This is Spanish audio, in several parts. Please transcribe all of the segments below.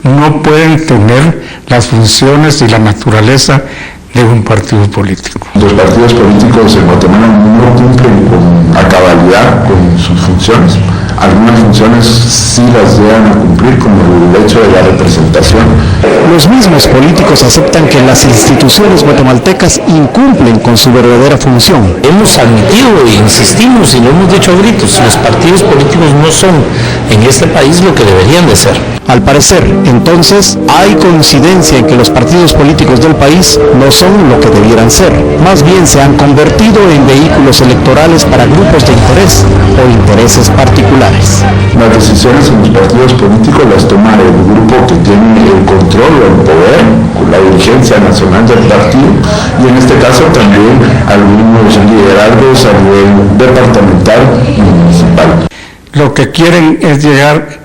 no pueden tener las funciones y la naturaleza de un partido político. Los partidos políticos en Guatemala no cumplen a cabalidad con sus funciones. Algunas funciones sí las llegan a cumplir, como el hecho de la representación. Los mismos políticos aceptan que las instituciones guatemaltecas incumplen con su verdadera función. Hemos admitido e insistimos y lo hemos dicho a gritos, los partidos políticos no son en este país lo que deberían de ser. Al parecer, entonces, hay coincidencia en que los partidos políticos del país no son lo que debieran ser. Más bien se han convertido en vehículos electorales para grupos de interés o intereses particulares. Las decisiones en los partidos políticos las toma el grupo que tiene el control o el poder, con la dirigencia nacional del partido, y en este caso también algunos liderazgos a nivel departamental y municipal. Lo que quieren es llegar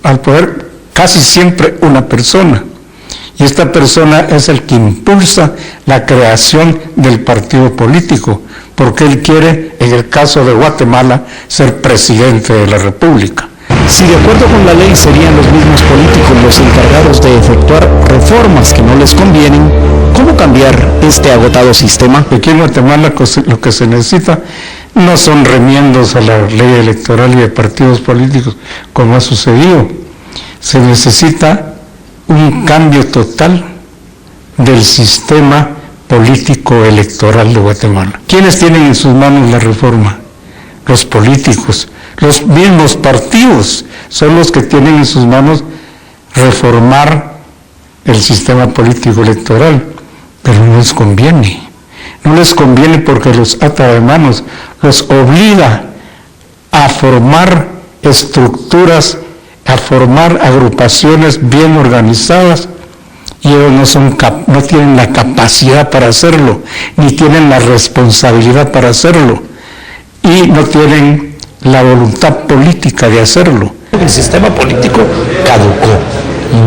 al poder casi siempre una persona, y esta persona es el que impulsa la creación del partido político, porque él quiere, en el caso de Guatemala, ser presidente de la República. Si de acuerdo con la ley serían los mismos políticos los encargados de efectuar reformas que no les convienen, ¿cómo cambiar este agotado sistema? Aquí en Guatemala lo que se necesita no son remiendos a la ley electoral y de partidos políticos, como ha sucedido. Se necesita un cambio total del sistema político electoral de Guatemala. ¿Quiénes tienen en sus manos la reforma? Los políticos. Los mismos partidos son los que tienen en sus manos reformar el sistema político electoral, pero no les conviene. No les conviene porque los ata de manos, los obliga a formar estructuras, a formar agrupaciones bien organizadas, y ellos no tienen la capacidad para hacerlo, ni tienen la responsabilidad para hacerlo, y no tienen la voluntad política de hacerlo. El sistema político caducó,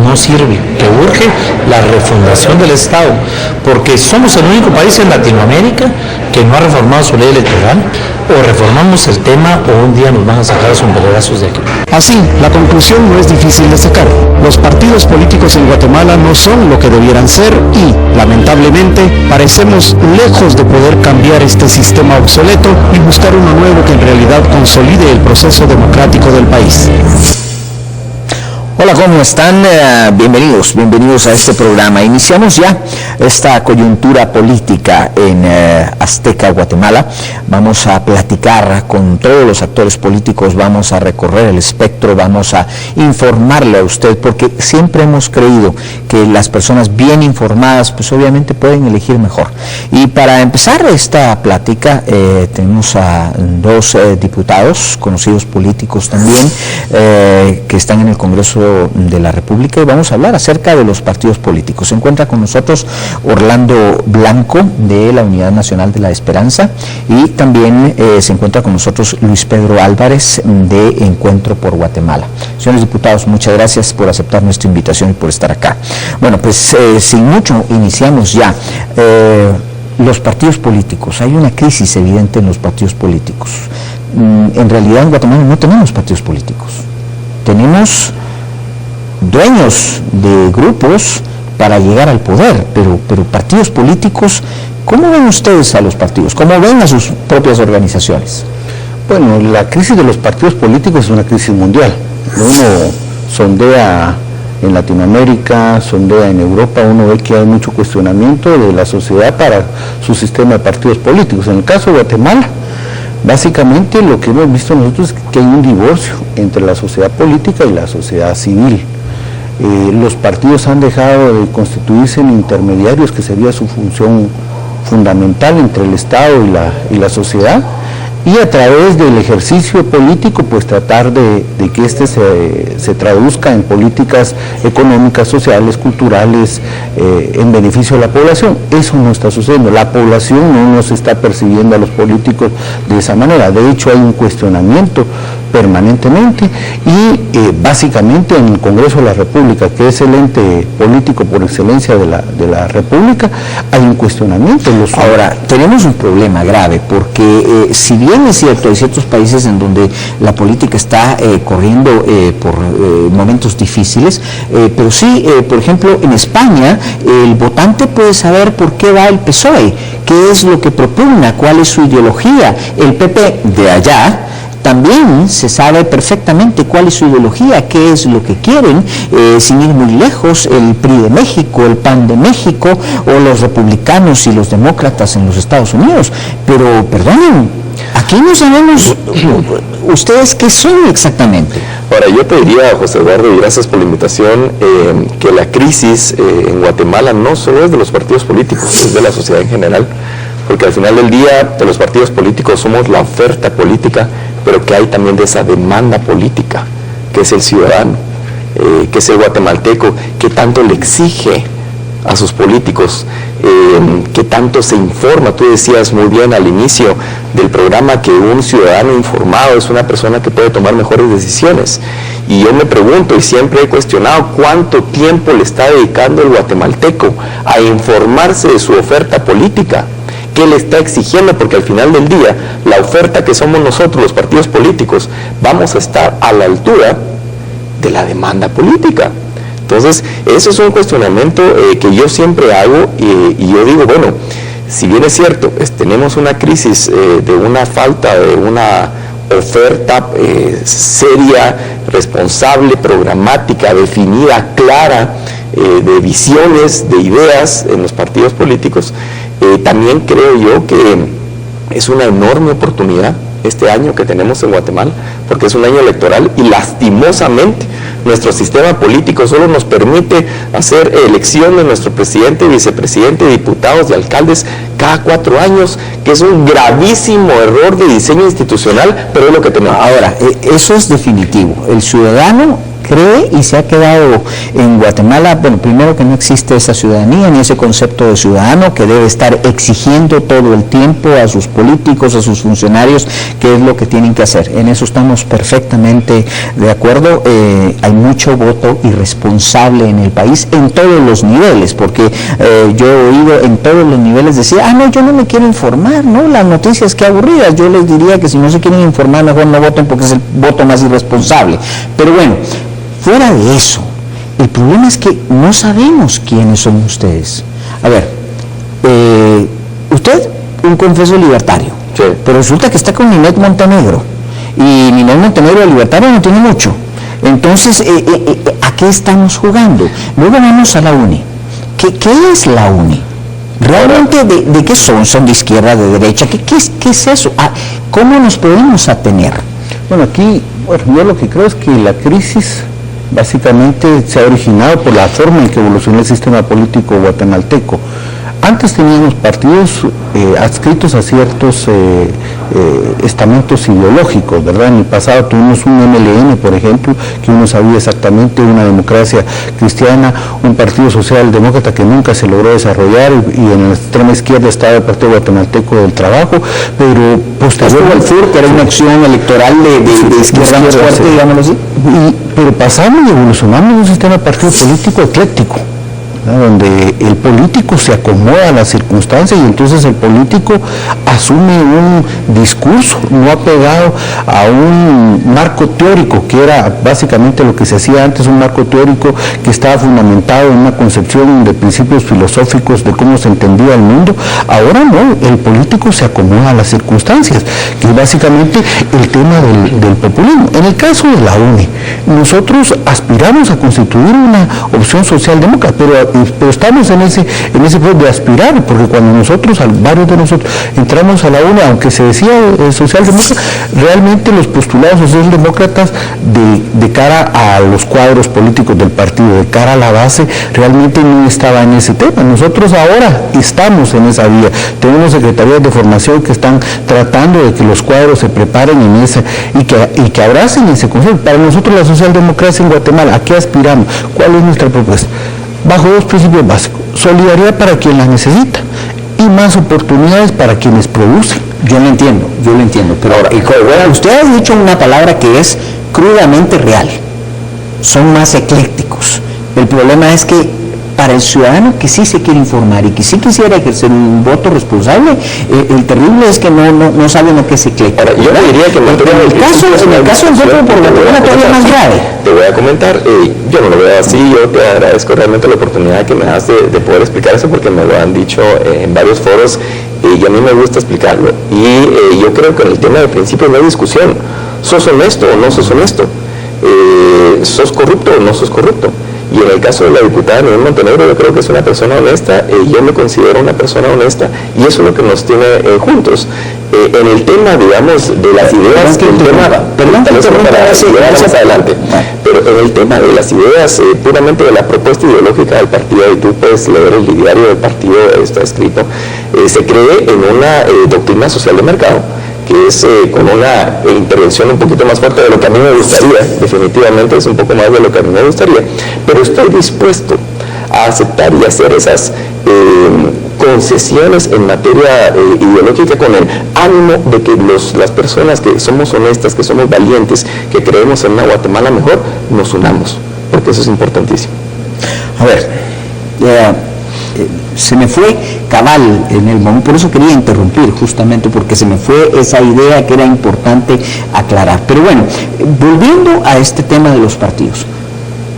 no sirve, que urge la refundación del Estado, porque somos el único país en Latinoamérica que no ha reformado su ley electoral. O reformamos el tema o un día nos van a sacar a sombrerazos de aquí. Así, la conclusión no es difícil de sacar. Los partidos políticos en Guatemala no son lo que debieran ser y, lamentablemente, parecemos lejos de poder cambiar este sistema obsoleto y buscar uno nuevo que en realidad consolide el proceso democrático del país. Hola, ¿cómo están? Bienvenidos a este programa. Iniciamos ya esta coyuntura política en Azteca, Guatemala. Vamos a platicar con todos los actores políticos, vamos a recorrer el espectro, vamos a informarle a usted, porque siempre hemos creído que las personas bien informadas, pues obviamente pueden elegir mejor. Y para empezar esta plática, tenemos a dos diputados, conocidos políticos también, que están en el Congreso de la República, y vamos a hablar acerca de los partidos políticos. Se encuentra con nosotros Orlando Blanco, de la Unidad Nacional de la Esperanza, y también se encuentra con nosotros Luis Pedro Álvarez, de Encuentro por Guatemala. Señores diputados, muchas gracias por aceptar nuestra invitación y por estar acá. Bueno, pues sin mucho, iniciamos ya. Los partidos políticos, hay una crisis evidente en los partidos políticos. En realidad en Guatemala no tenemos partidos políticos, tenemos dueños de grupos para llegar al poder, pero partidos políticos, ¿cómo ven ustedes a los partidos? ¿Cómo ven a sus propias organizaciones? Bueno, la crisis de los partidos políticos es una crisis mundial. Uno sondea en Latinoamérica, sondea en Europa, uno ve que hay mucho cuestionamiento de la sociedad para su sistema de partidos políticos. En el caso de Guatemala, básicamente lo que hemos visto nosotros es que hay un divorcio entre la sociedad política y la sociedad civil. Los partidos han dejado de constituirse en intermediarios, que sería su función fundamental entre el Estado y la sociedad, y a través del ejercicio político pues tratar de que este se traduzca en políticas económicas, sociales, culturales, en beneficio de la población. Eso no está sucediendo, la población no nos está percibiendo a los políticos de esa manera. De hecho hay un cuestionamiento permanentemente y básicamente en el Congreso de la República, que es el ente político por excelencia de la República, hay un cuestionamiento. Ahora, tenemos un problema grave porque si bien es cierto, hay ciertos países en donde la política está corriendo por momentos difíciles, pero sí, por ejemplo, en España el votante puede saber por qué va el PSOE, qué es lo que propugna, cuál es su ideología. El PP de allá también se sabe perfectamente cuál es su ideología, qué es lo que quieren, sin ir muy lejos, el PRI de México, el PAN de México, o los republicanos y los demócratas en los Estados Unidos. Pero, perdonen, aquí no sabemos ustedes qué son exactamente. Ahora, yo te diría, José Eduardo, y gracias por la invitación, que la crisis en Guatemala no solo es de los partidos políticos, es de la sociedad en general, porque al final del día de los partidos políticos somos la oferta política, pero que hay también de esa demanda política, que es el ciudadano, que es el guatemalteco, que tanto le exige a sus políticos, que tanto se informa. Tú decías muy bien al inicio del programa que un ciudadano informado es una persona que puede tomar mejores decisiones. Y yo me pregunto, y siempre he cuestionado, ¿cuánto tiempo le está dedicando el guatemalteco a informarse de su oferta política? ¿Qué le está exigiendo? Porque al final del día, la oferta que somos nosotros, los partidos políticos, vamos a estar a la altura de la demanda política. Entonces, eso es un cuestionamiento que yo siempre hago y yo digo, bueno, si bien es cierto, tenemos una crisis de una falta de una oferta seria, responsable, programática, definida, clara, de visiones, de ideas en los partidos políticos, también creo yo que es una enorme oportunidad este año que tenemos en Guatemala, porque es un año electoral y lastimosamente nuestro sistema político solo nos permite hacer elección de nuestro presidente, vicepresidente, diputados y alcaldes cada 4 años, que es un gravísimo error de diseño institucional, pero es lo que tenemos. Ahora, eso es definitivo. El ciudadano cree y se ha quedado en Guatemala, bueno, primero que no existe esa ciudadanía ni ese concepto de ciudadano que debe estar exigiendo todo el tiempo a sus políticos, a sus funcionarios, qué es lo que tienen que hacer. En eso estamos perfectamente de acuerdo. Hay mucho voto irresponsable en el país en todos los niveles, porque yo he oído en todos los niveles decir, no, yo no me quiero informar, ¿no? Las noticias qué aburridas. Yo les diría que si no se quieren informar, mejor no voten porque es el voto más irresponsable. Pero bueno, fuera de eso, el problema es que no sabemos quiénes son ustedes. A ver, usted, un confeso libertario, sí, pero resulta que está con Ninette Montenegro, y Ninette Montenegro de libertario no tiene mucho. Entonces, ¿a qué estamos jugando? Luego vamos a la UNE. ¿Qué es la UNE? ¿Realmente de qué son? ¿Son de izquierda, de derecha? ¿Qué es eso? ¿Cómo nos podemos atener? Bueno, aquí, yo lo que creo es que la crisis básicamente se ha originado por la forma en que evolucionó el sistema político guatemalteco. Antes teníamos partidos adscritos a ciertos estamentos ideológicos, ¿verdad? En el pasado tuvimos un MLN, por ejemplo, que uno sabía exactamente, una democracia cristiana, un partido socialdemócrata que nunca se logró desarrollar, y en la extrema izquierda estaba el Partido Guatemalteco del Trabajo, pero posterior al FUR, que era una acción electoral de izquierda más fuerte, digámoslo así. Pero pasamos y evolucionamos en un sistema de partido político ecléctico, donde el político se acomoda a las circunstancias y entonces el político asume un discurso no apegado a un marco teórico, que era básicamente lo que se hacía antes, un marco teórico que estaba fundamentado en una concepción de principios filosóficos de cómo se entendía el mundo. Ahora no, el político se acomoda a las circunstancias, que es básicamente el tema del populismo. En el caso de la UNE, nosotros aspiramos a constituir una opción socialdemócrata, pero estamos en ese punto de aspirar, porque cuando varios de nosotros entramos a la UNE, aunque se decía socialdemócrata, realmente los postulados socialdemócratas de cara a los cuadros políticos del partido, de cara a la base, realmente no estaba en ese tema. Nosotros ahora estamos en esa vía. Tenemos secretarías de formación que están tratando de que los cuadros se preparen en esa y que abracen ese concepto. Para nosotros la socialdemocracia en Guatemala, ¿a qué aspiramos? ¿Cuál es nuestra propuesta? Bajo 2 principios básicos: solidaridad para quien la necesita y más oportunidades para quienes producen. Yo lo entiendo, pero ahora, usted ha dicho una palabra que es crudamente real. Son más eclécticos. El problema es que para el ciudadano que sí se quiere informar y que sí quisiera ejercer un voto responsable, el terrible es que no sabe lo que es ecléctico. Ahora, yo diría que en el caso del voto por Guatemala todavía más grave. Te voy a comentar, yo no lo veo así, yo te agradezco realmente la oportunidad que me das de poder explicar eso, porque me lo han dicho en varios foros y a mí me gusta explicarlo. Y yo creo que en el tema de principios no hay discusión. ¿Sos honesto o no sos honesto? ¿Sos corrupto o no sos corrupto? Y en el caso de la diputada Ninette Montenegro, yo creo que es una persona honesta, yo me considero una persona honesta, y eso es lo que nos tiene juntos. En el tema, digamos, de las ideas, más adelante, pero en el tema de las ideas, puramente de la propuesta ideológica del partido, y tú puedes leer el diario del partido, está escrito, se cree en una doctrina social de mercado, que es con una intervención un poquito más fuerte de lo que a mí me gustaría, definitivamente es un poco más de lo que a mí me gustaría, pero estoy dispuesto a aceptar y hacer esas concesiones en materia ideológica con el ánimo de que las personas que somos honestas, que somos valientes, que creemos en una Guatemala mejor, nos unamos, porque eso es importantísimo. A ver, se me fue cabal en el momento, por eso quería interrumpir, justamente porque se me fue esa idea que era importante aclarar. Pero bueno, volviendo a este tema de los partidos,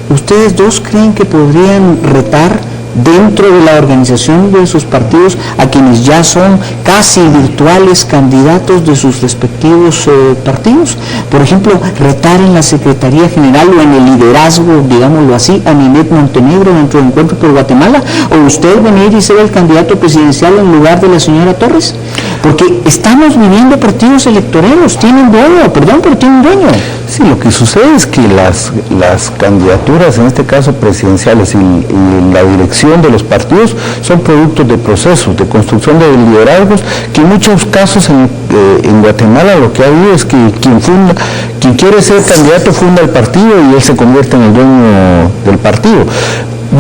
¿ustedes dos creen que podrían retar dentro de la organización de sus partidos a quienes ya son casi virtuales candidatos de sus respectivos partidos? Por ejemplo, retar en la Secretaría General o en el liderazgo, digámoslo así, a Ninette Montenegro dentro del Encuentro por Guatemala, o usted venir y ser el candidato presidencial en lugar de la señora Torres, porque estamos viviendo partidos electorales, tienen dueño, pero tienen dueño. Sí, lo que sucede es que las candidaturas, en este caso presidenciales, y la dirección de los partidos son productos de procesos, de construcción de liderazgos, que en muchos casos en Guatemala lo que ha habido es que quien quiere ser candidato funda el partido y él se convierte en el dueño del partido.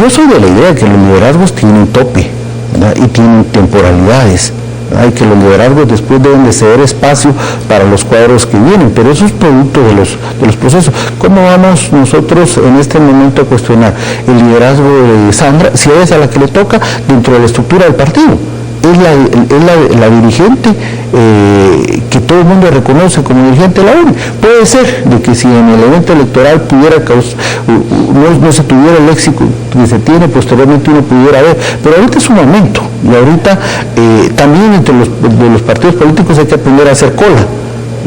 Yo soy de la idea que los liderazgos tienen tope, ¿verdad? Y tienen temporalidades. Hay que los liderazgos después deben de ceder espacio para los cuadros que vienen, pero eso es producto de los procesos. ¿Cómo vamos nosotros en este momento a cuestionar el liderazgo de Sandra, si ella es a la que le toca dentro de la estructura del partido? Es la dirigente que todo el mundo reconoce como dirigente de la UNE. Puede ser de que si en el evento electoral no se tuviera el éxito que se tiene, posteriormente uno pudiera ver, pero ahorita es un momento, y ahorita también entre los partidos políticos hay que aprender a hacer cola,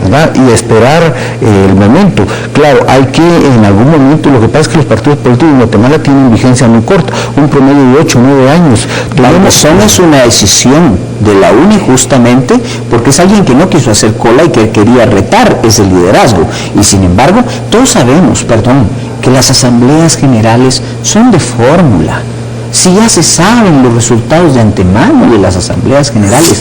¿verdad? Y esperar el momento. Claro, hay que en algún momento, lo que pasa es que los partidos políticos en Guatemala tienen vigencia muy corta, un promedio de 8 o 9 años. La razón es una decisión de la UNE justamente porque es alguien que no quiso hacer cola y que quería retar ese liderazgo. Y sin embargo, todos sabemos, que las asambleas generales son de fórmula. Si ya se saben los resultados de antemano de las asambleas generales,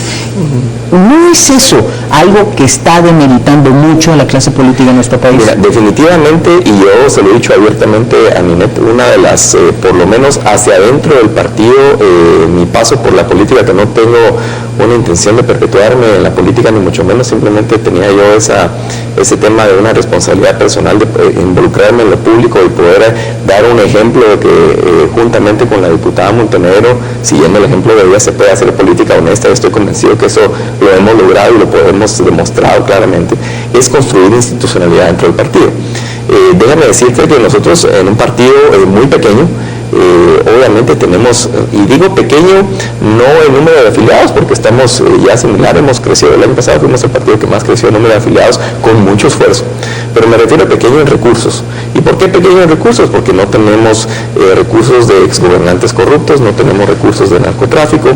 ¿no es eso algo que está demeritando mucho a la clase política en nuestro país? Mira, definitivamente, y yo se lo he dicho abiertamente a Ninette, una de las, por lo menos hacia adentro del partido, mi paso por la política, que no tengo una intención de perpetuarme en la política, ni mucho menos, simplemente tenía yo ese tema de una responsabilidad personal de involucrarme en lo público y poder dar un ejemplo de que juntamente con la diputada Montenegro, siguiendo el ejemplo de ella, se puede hacer política honesta. Yo estoy convencido que eso lo hemos logrado y lo hemos demostrado claramente, es construir institucionalidad dentro del partido. Déjame decirte que nosotros en un partido muy pequeño, obviamente tenemos, y digo pequeño, no en número de afiliados, porque estamos ya similar, hemos crecido, el año pasado fuimos el partido que más creció en número de afiliados con mucho esfuerzo, pero me refiero a pequeño en recursos. ¿Y por qué pequeño en recursos? Porque no tenemos recursos de exgobernantes corruptos, no tenemos recursos de narcotráfico,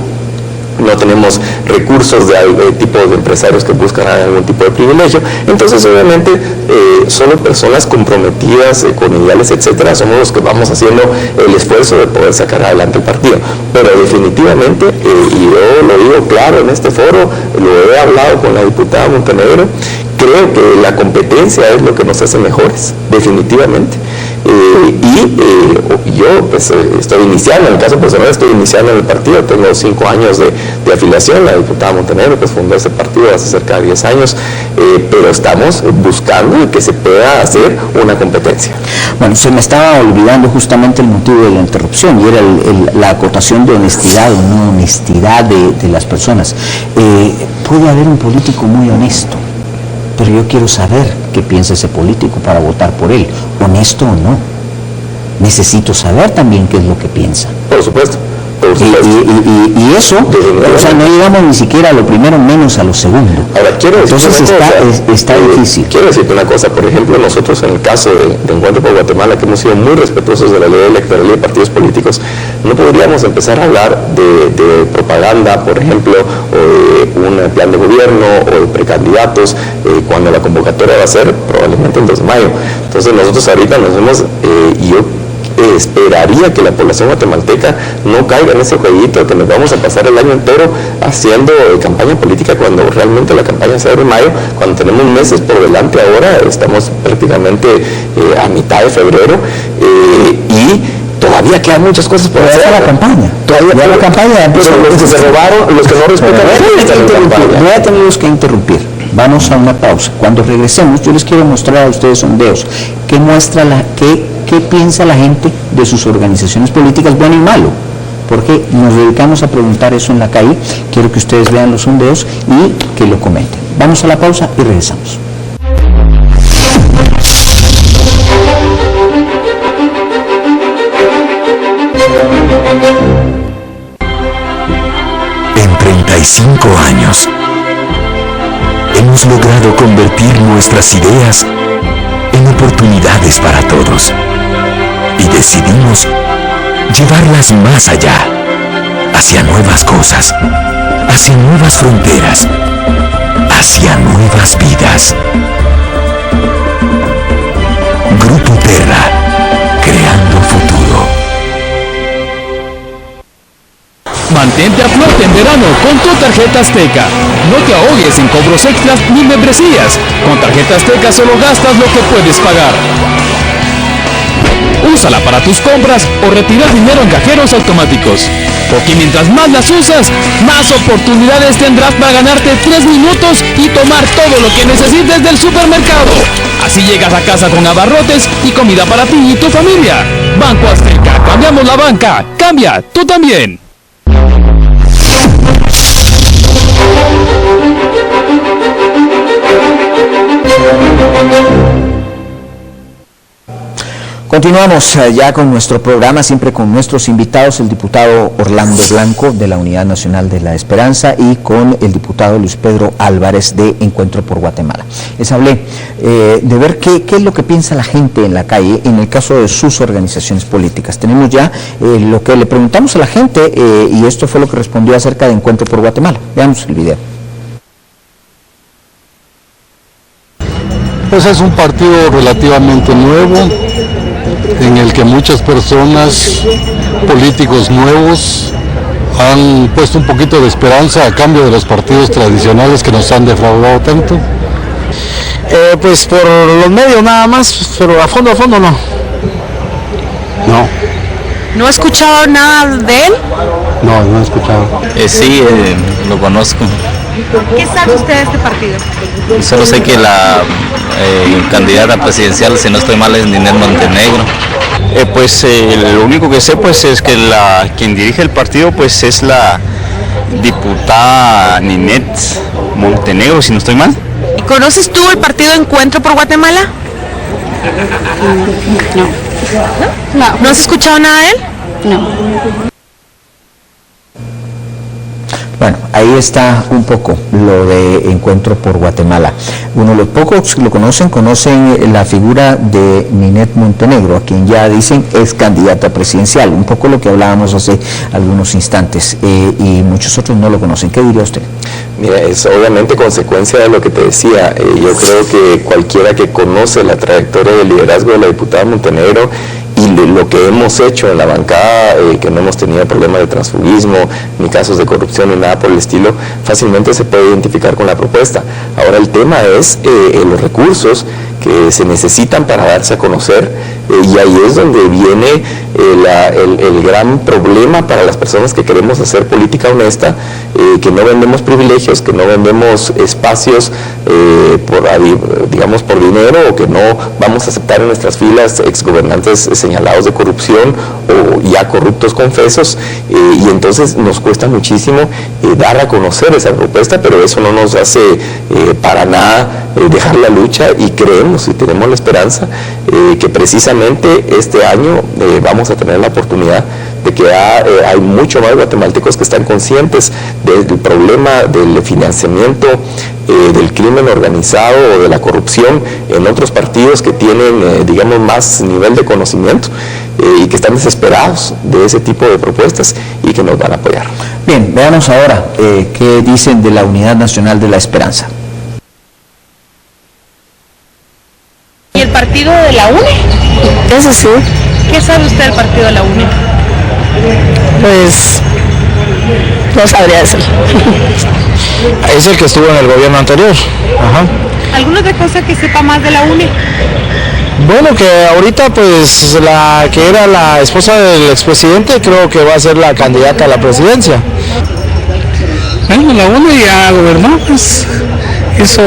no tenemos recursos de tipo de empresarios que buscan algún tipo de privilegio. Entonces, obviamente, solo personas comprometidas con ideales, etcétera, somos los que vamos haciendo el esfuerzo de poder sacar adelante el partido. Pero definitivamente, y yo lo digo claro en este foro, lo he hablado con la diputada Montenegro, creo que la competencia es lo que nos hace mejores, definitivamente. Yo pues estoy iniciando, en el caso personal estoy iniciando en el partido, tengo 5 años de afiliación. La diputada Montenegro pues fundó ese partido hace cerca de 10 años, pero estamos buscando que se pueda hacer una competencia. Bueno, se me estaba olvidando justamente el motivo de la interrupción, y era la acotación de honestidad o no honestidad de las personas. Puede haber un político muy honesto, pero yo quiero saber qué piensa ese político para votar por él, honesto o no. Necesito saber también qué es lo que piensa. Por supuesto. Y eso, o sea, no llegamos ni siquiera a lo primero, menos a lo segundo. Ahora, entonces está difícil. Quiero decirte una cosa, por ejemplo, nosotros en el caso de Encuentro por Guatemala, que hemos sido muy respetuosos de la ley electoral y de partidos políticos, no podríamos empezar a hablar de propaganda, por ejemplo, o de un plan de gobierno o de precandidatos, cuando la convocatoria va a ser probablemente el 2 de mayo. Entonces nosotros ahorita nos vemos, y yo esperaría que la población guatemalteca no caiga en ese jueguito que nos vamos a pasar el año entero haciendo campaña política, cuando realmente la campaña sea de mayo, cuando tenemos meses por delante. Ahora estamos prácticamente a mitad de febrero, y todavía quedan muchas cosas por hacer. La campaña. Todavía la campaña. Pero los que se robaron, los que no respetan, voy a tenerlos que interrumpir. Vamos a una pausa. Cuando regresemos, yo les quiero mostrar a ustedes sondeos que muestra qué piensa la gente de sus organizaciones políticas, bueno y malo, porque nos dedicamos a preguntar eso en la calle. Quiero que ustedes vean los sondeos y que lo comenten. Vamos a la pausa y regresamos. En 35 años hemos logrado convertir nuestras ideas en oportunidades para todos, y decidimos llevarlas más allá, hacia nuevas cosas, hacia nuevas fronteras, hacia nuevas vidas. Grupo Terra, creando futuro. Mantente a flote en verano con tu tarjeta Azteca. No te ahogues en cobros extras ni membresías. Con tarjeta Azteca solo gastas lo que puedes pagar. Úsala para tus compras o retirar dinero en cajeros automáticos. Porque mientras más las usas, más oportunidades tendrás para ganarte 3 minutos y tomar todo lo que necesites del supermercado. Así llegas a casa con abarrotes y comida para ti y tu familia. Banco Azteca, cambiamos la banca. Cambia, tú también. Continuamos ya con nuestro programa, siempre con nuestros invitados, el diputado Orlando Blanco de la Unidad Nacional de la Esperanza y con el diputado Luis Pedro Álvarez de Encuentro por Guatemala. Les hablé de ver qué es lo que piensa la gente en la calle en el caso de sus organizaciones políticas. Tenemos ya lo que le preguntamos a la gente y esto fue lo que respondió acerca de Encuentro por Guatemala. Veamos el video. Pues es un partido relativamente nuevo, en el que muchas personas, políticos nuevos, han puesto un poquito de esperanza a cambio de los partidos tradicionales que nos han defraudado tanto. Pues por los medios nada más, pero a fondo no. No. ¿No ha escuchado nada de él? No he escuchado. Sí, lo conozco. ¿Qué sabe usted de este partido? Solo sé que la candidata presidencial, si no estoy mal, es Ninette Montenegro. Lo único que sé pues es que quien dirige el partido pues es la diputada Ninette Montenegro, si no estoy mal. ¿Y conoces tú el partido Encuentro por Guatemala? No. ¿No has escuchado nada de él? No. Bueno, ahí está un poco lo de Encuentro por Guatemala. Uno de los pocos que lo conocen la figura de Ninette Montenegro, a quien ya dicen es candidata presidencial, un poco lo que hablábamos hace algunos instantes, y muchos otros no lo conocen. ¿Qué diría usted? Mira, es obviamente consecuencia de lo que te decía. Yo creo que cualquiera que conoce la trayectoria del liderazgo de la diputada Montenegro y lo que hemos hecho en la bancada, que no hemos tenido problemas de transfugismo, ni casos de corrupción, ni nada por el estilo, fácilmente se puede identificar con la propuesta. Ahora el tema es los recursos que se necesitan para darse a conocer y ahí es donde viene el gran problema para las personas que queremos hacer política honesta, que no vendemos privilegios, que no vendemos espacios por dinero, o que no vamos a aceptar en nuestras filas exgobernantes señalados de corrupción o ya corruptos confesos, y entonces nos cuesta muchísimo dar a conocer esa propuesta, pero eso no nos hace para nada dejar la lucha, y creemos y tenemos la esperanza que precisamente este año vamos a tener la oportunidad de que hay mucho más guatemaltecos que están conscientes del problema del financiamiento del crimen organizado o de la corrupción en otros partidos que tienen, más nivel de conocimiento, y que están desesperados de ese tipo de propuestas y que nos van a apoyar. Bien, veamos ahora qué dicen de la Unidad Nacional de la Esperanza. ¿Y el partido de la UNE? Ese sí. ¿Qué sabe usted del partido de la UNE? Pues no sabría decir. Es el que estuvo en el gobierno anterior. Ajá. ¿Alguna otra cosa que sepa más de la UNE? Bueno, que ahorita pues la que era la esposa del expresidente creo que va a ser la candidata a la presidencia. Bueno, la UNE ya gobernó, pues hizo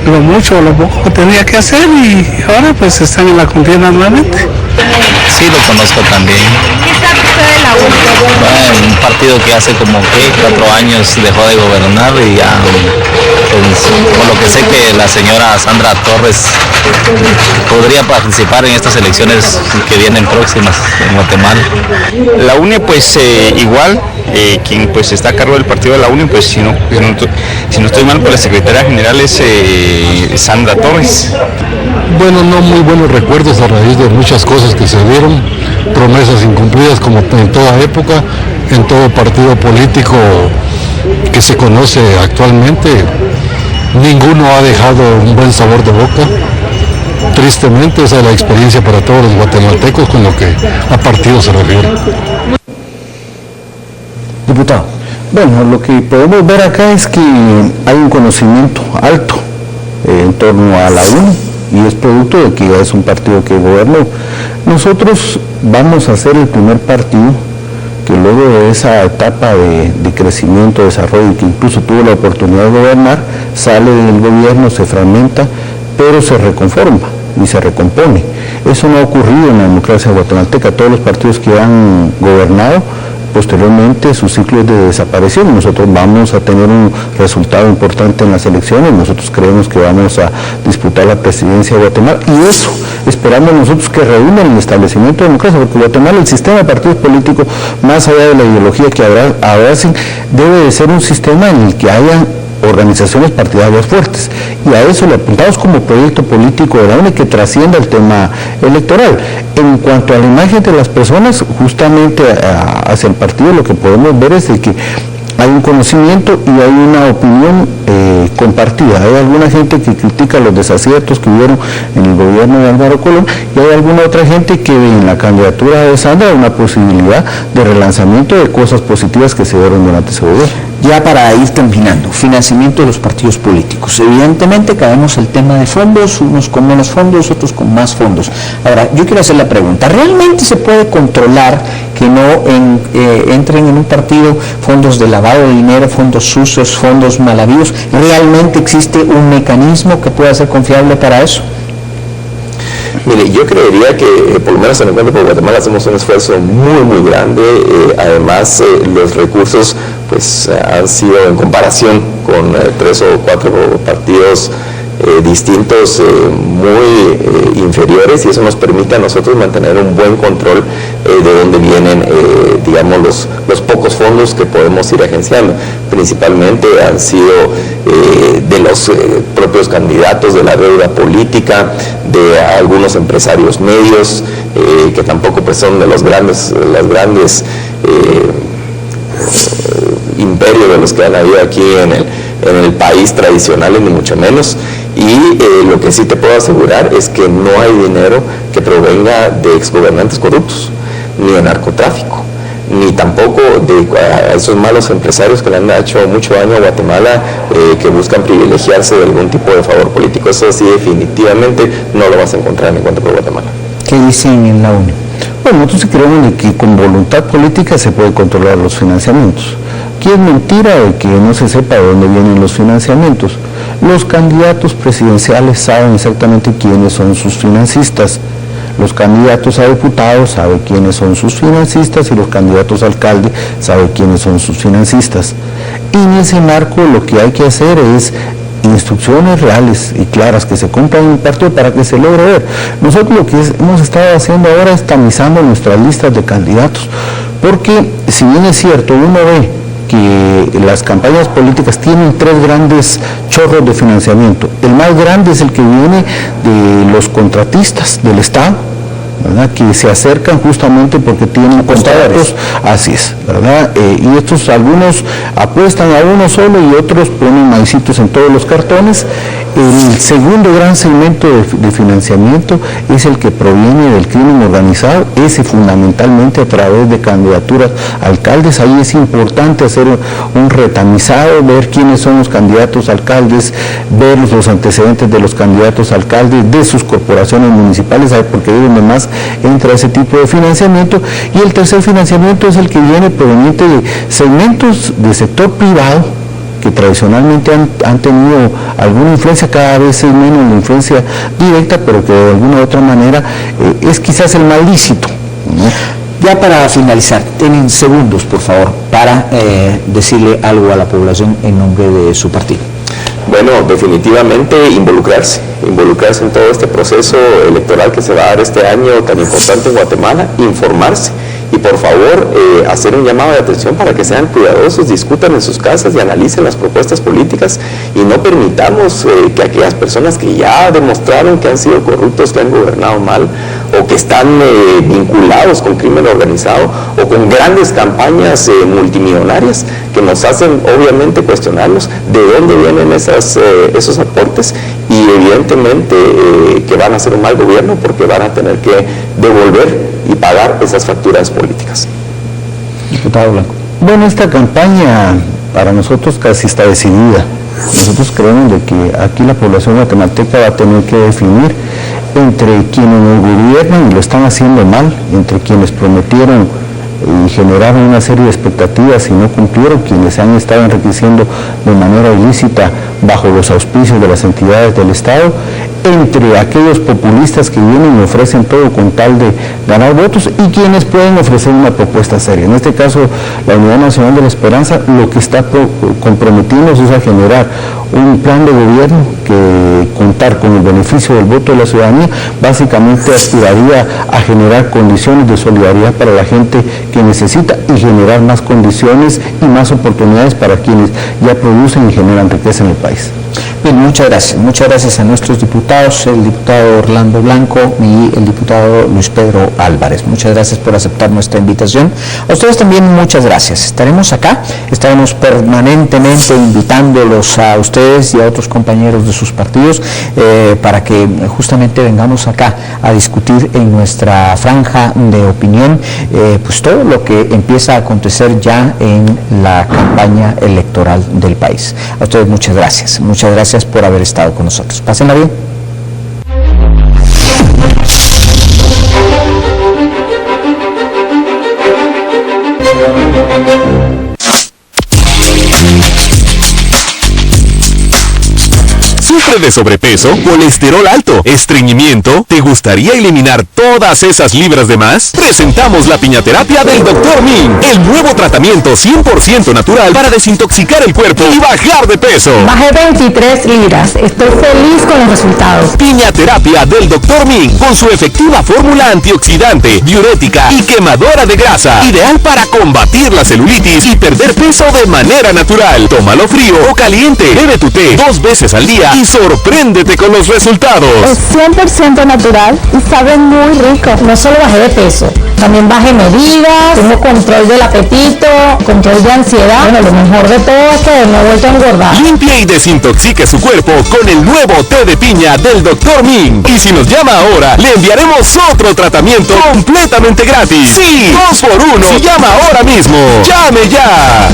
lo mucho o lo poco que tenía que hacer, y ahora pues están en la contienda nuevamente. Sí, lo conozco también. ¿Qué sabe usted de la UNE? Bueno, un partido que hace como 4 años dejó de gobernar, y ya, pues, por lo que sé que la señora Sandra Torres podría participar en estas elecciones que vienen próximas en Guatemala. La UNE pues igual, quien pues está a cargo del partido de la UNE, pues si no estoy mal, pues la secretaria general es Sandra Torres. Bueno, no muy buenos recuerdos a raíz de muchas cosas que se dieron, promesas incumplidas como en toda época, en todo partido político que se conoce actualmente. Ninguno ha dejado un buen sabor de boca. Tristemente, esa es la experiencia para todos los guatemaltecos con lo que a partido se refiere. Diputado. Bueno, lo que podemos ver acá es que hay un conocimiento alto en torno a la UNE, y es producto de que ya es un partido que gobernó. Nosotros vamos a ser el primer partido que luego de esa etapa de crecimiento, desarrollo, y que incluso tuvo la oportunidad de gobernar, sale del gobierno, se fragmenta, pero se reconforma y se recompone. Eso no ha ocurrido en la democracia guatemalteca. Todos los partidos que han gobernado, posteriormente su ciclo es de desaparición. Nosotros vamos a tener un resultado importante en las elecciones, nosotros creemos que vamos a disputar la presidencia de Guatemala, y eso esperamos nosotros que reúna el establecimiento de democracia, porque Guatemala, el sistema de partidos políticos, más allá de la ideología que abracen, debe de ser un sistema en el que haya organizaciones partidarias fuertes, y a eso le apuntamos como proyecto político de la UNE que trascienda el tema electoral. En cuanto a la imagen de las personas, justamente hacia el partido, lo que podemos ver es de que hay un conocimiento y hay una opinión compartida. Hay alguna gente que critica los desaciertos que hubieron en el gobierno de Álvaro Colón, y hay alguna otra gente que ve en la candidatura de Sandra una posibilidad de relanzamiento de cosas positivas que se dieron durante ese gobierno. Ya para ir terminando, financiamiento de los partidos políticos. Evidentemente caemos el tema de fondos, unos con menos fondos, otros con más fondos. Ahora, yo quiero hacer la pregunta, ¿realmente se puede controlar que no entren en un partido fondos de lavado de dinero, fondos sucios, fondos mal habidos? ¿Realmente existe un mecanismo que pueda ser confiable para eso? Mire, yo creería que por lo menos en Encuentro por Guatemala hacemos un esfuerzo muy grande. Además, los recursos pues han sido, en comparación con 3 o 4 partidos distintos, muy inferiores, y eso nos permite a nosotros mantener un buen control de dónde vienen, los pocos fondos que podemos ir agenciando. Principalmente han sido de los propios candidatos, de la deuda política, de algunos empresarios medios, que tampoco pues son de las grandes imperios de los que han habido aquí en el país tradicionales, ni mucho menos. Y lo que sí te puedo asegurar es que no hay dinero que provenga de exgobernantes corruptos, ni de narcotráfico, ni tampoco de esos malos empresarios que le han hecho mucho daño a Guatemala, que buscan privilegiarse de algún tipo de favor político. Eso sí, definitivamente no lo vas a encontrar en Encuentro por Guatemala. ¿Qué dicen en la UNE? Bueno, nosotros sí creemos de que con voluntad política se puede controlar los financiamientos. Aquí es mentira de que no se sepa de dónde vienen los financiamientos. Los candidatos presidenciales saben exactamente quiénes son sus financistas. Los candidatos a diputados saben quiénes son sus financistas y los candidatos a alcalde saben quiénes son sus financistas. Y en ese marco lo que hay que hacer es instrucciones reales y claras que se cumplan en el partido para que se logre ver. Nosotros lo que hemos estado haciendo ahora es tamizando nuestras listas de candidatos, porque si bien es cierto, uno ve que las campañas políticas tienen tres grandes chorros de financiamiento. El más grande es el que viene de los contratistas del Estado, ¿verdad?, que se acercan justamente porque tienen contratos, así es, ¿verdad? Y estos, algunos apuestan a uno solo y otros ponen maicitos en todos los cartones. El segundo gran segmento de financiamiento es el que proviene del crimen organizado, ese fundamentalmente a través de candidaturas a alcaldes. Ahí es importante hacer un retamizado, ver quiénes son los candidatos a alcaldes, ver los antecedentes de los candidatos a alcaldes, de sus corporaciones municipales, porque es donde más entra ese tipo de financiamiento. Y el tercer financiamiento es el que viene proveniente de segmentos del sector privado, que tradicionalmente han tenido alguna influencia, cada vez es menos la influencia directa, pero que de alguna u otra manera es quizás el más lícito, ¿no? Ya para finalizar, tienen segundos, por favor, para decirle algo a la población en nombre de su partido. Bueno, definitivamente involucrarse en todo este proceso electoral que se va a dar este año tan importante en Guatemala, informarse y por favor hacer un llamado de atención para que sean cuidadosos, discutan en sus casas y analicen las propuestas políticas y no permitamos que aquellas personas que ya demostraron que han sido corruptos, que han gobernado mal o que están vinculados con crimen organizado o con grandes campañas multimillonarias que nos hacen obviamente cuestionarnos de dónde vienen esos aportes y evidentemente que van a hacer un mal gobierno porque van a tener que devolver y pagar esas facturas políticas. Diputado Blanco. Bueno, esta campaña para nosotros casi está decidida. Nosotros creemos de que aquí la población guatemalteca va a tener que definir entre quienes nos gobiernan y lo están haciendo mal, entre quienes prometieron y generaron una serie de expectativas y no cumplieron, quienes se han estado enriqueciendo de manera ilícita bajo los auspicios de las entidades del Estado, entre aquellos populistas que vienen y ofrecen todo con tal de ganar votos y quienes pueden ofrecer una propuesta seria. En este caso, la Unidad Nacional de la Esperanza lo que está comprometiéndose es a generar un plan de gobierno que contar con el beneficio del voto de la ciudadanía, básicamente aspiraría a generar condiciones de solidaridad para la gente que necesita y generar más condiciones y más oportunidades para quienes ya producen y generan riqueza en el país. Bien, muchas gracias a nuestros diputados, el diputado Orlando Blanco y el diputado Luis Pedro Álvarez. Muchas gracias por aceptar nuestra invitación. A ustedes también muchas gracias. Estaremos acá, estaremos permanentemente invitándolos a ustedes y a otros compañeros de sus partidos para que justamente vengamos acá a discutir en nuestra franja de opinión pues todo lo que empieza a acontecer ya en la campaña electoral del país. A ustedes muchas gracias por haber estado con nosotros. Pásenla bien. ¿Sufre de sobrepeso, colesterol alto, estreñimiento? ¿Te gustaría eliminar todas esas libras de más? Presentamos la piñaterapia del Dr. Min, el nuevo tratamiento 100% natural para desintoxicar el cuerpo y bajar de peso. Bajé 23 libras, estoy feliz con los resultados. Piñaterapia del Dr. Min, con su efectiva fórmula antioxidante, diurética y quemadora de grasa, ideal para combatir la celulitis y perder peso de manera natural. Tómalo frío o caliente, bebe tu té 2 veces al día y sorpréndete con los resultados. Es 100% natural y sabe muy rico. No solo bajé de peso, también bajé medidas, tengo control del apetito, control de ansiedad. Bueno, lo mejor de todo es que no he vuelto a engordar. Limpie y desintoxique su cuerpo con el nuevo té de piña del Dr. Min. Y si nos llama ahora, le enviaremos otro tratamiento completamente gratis. Sí, 2 por 1. Si llama ahora mismo, llame ya.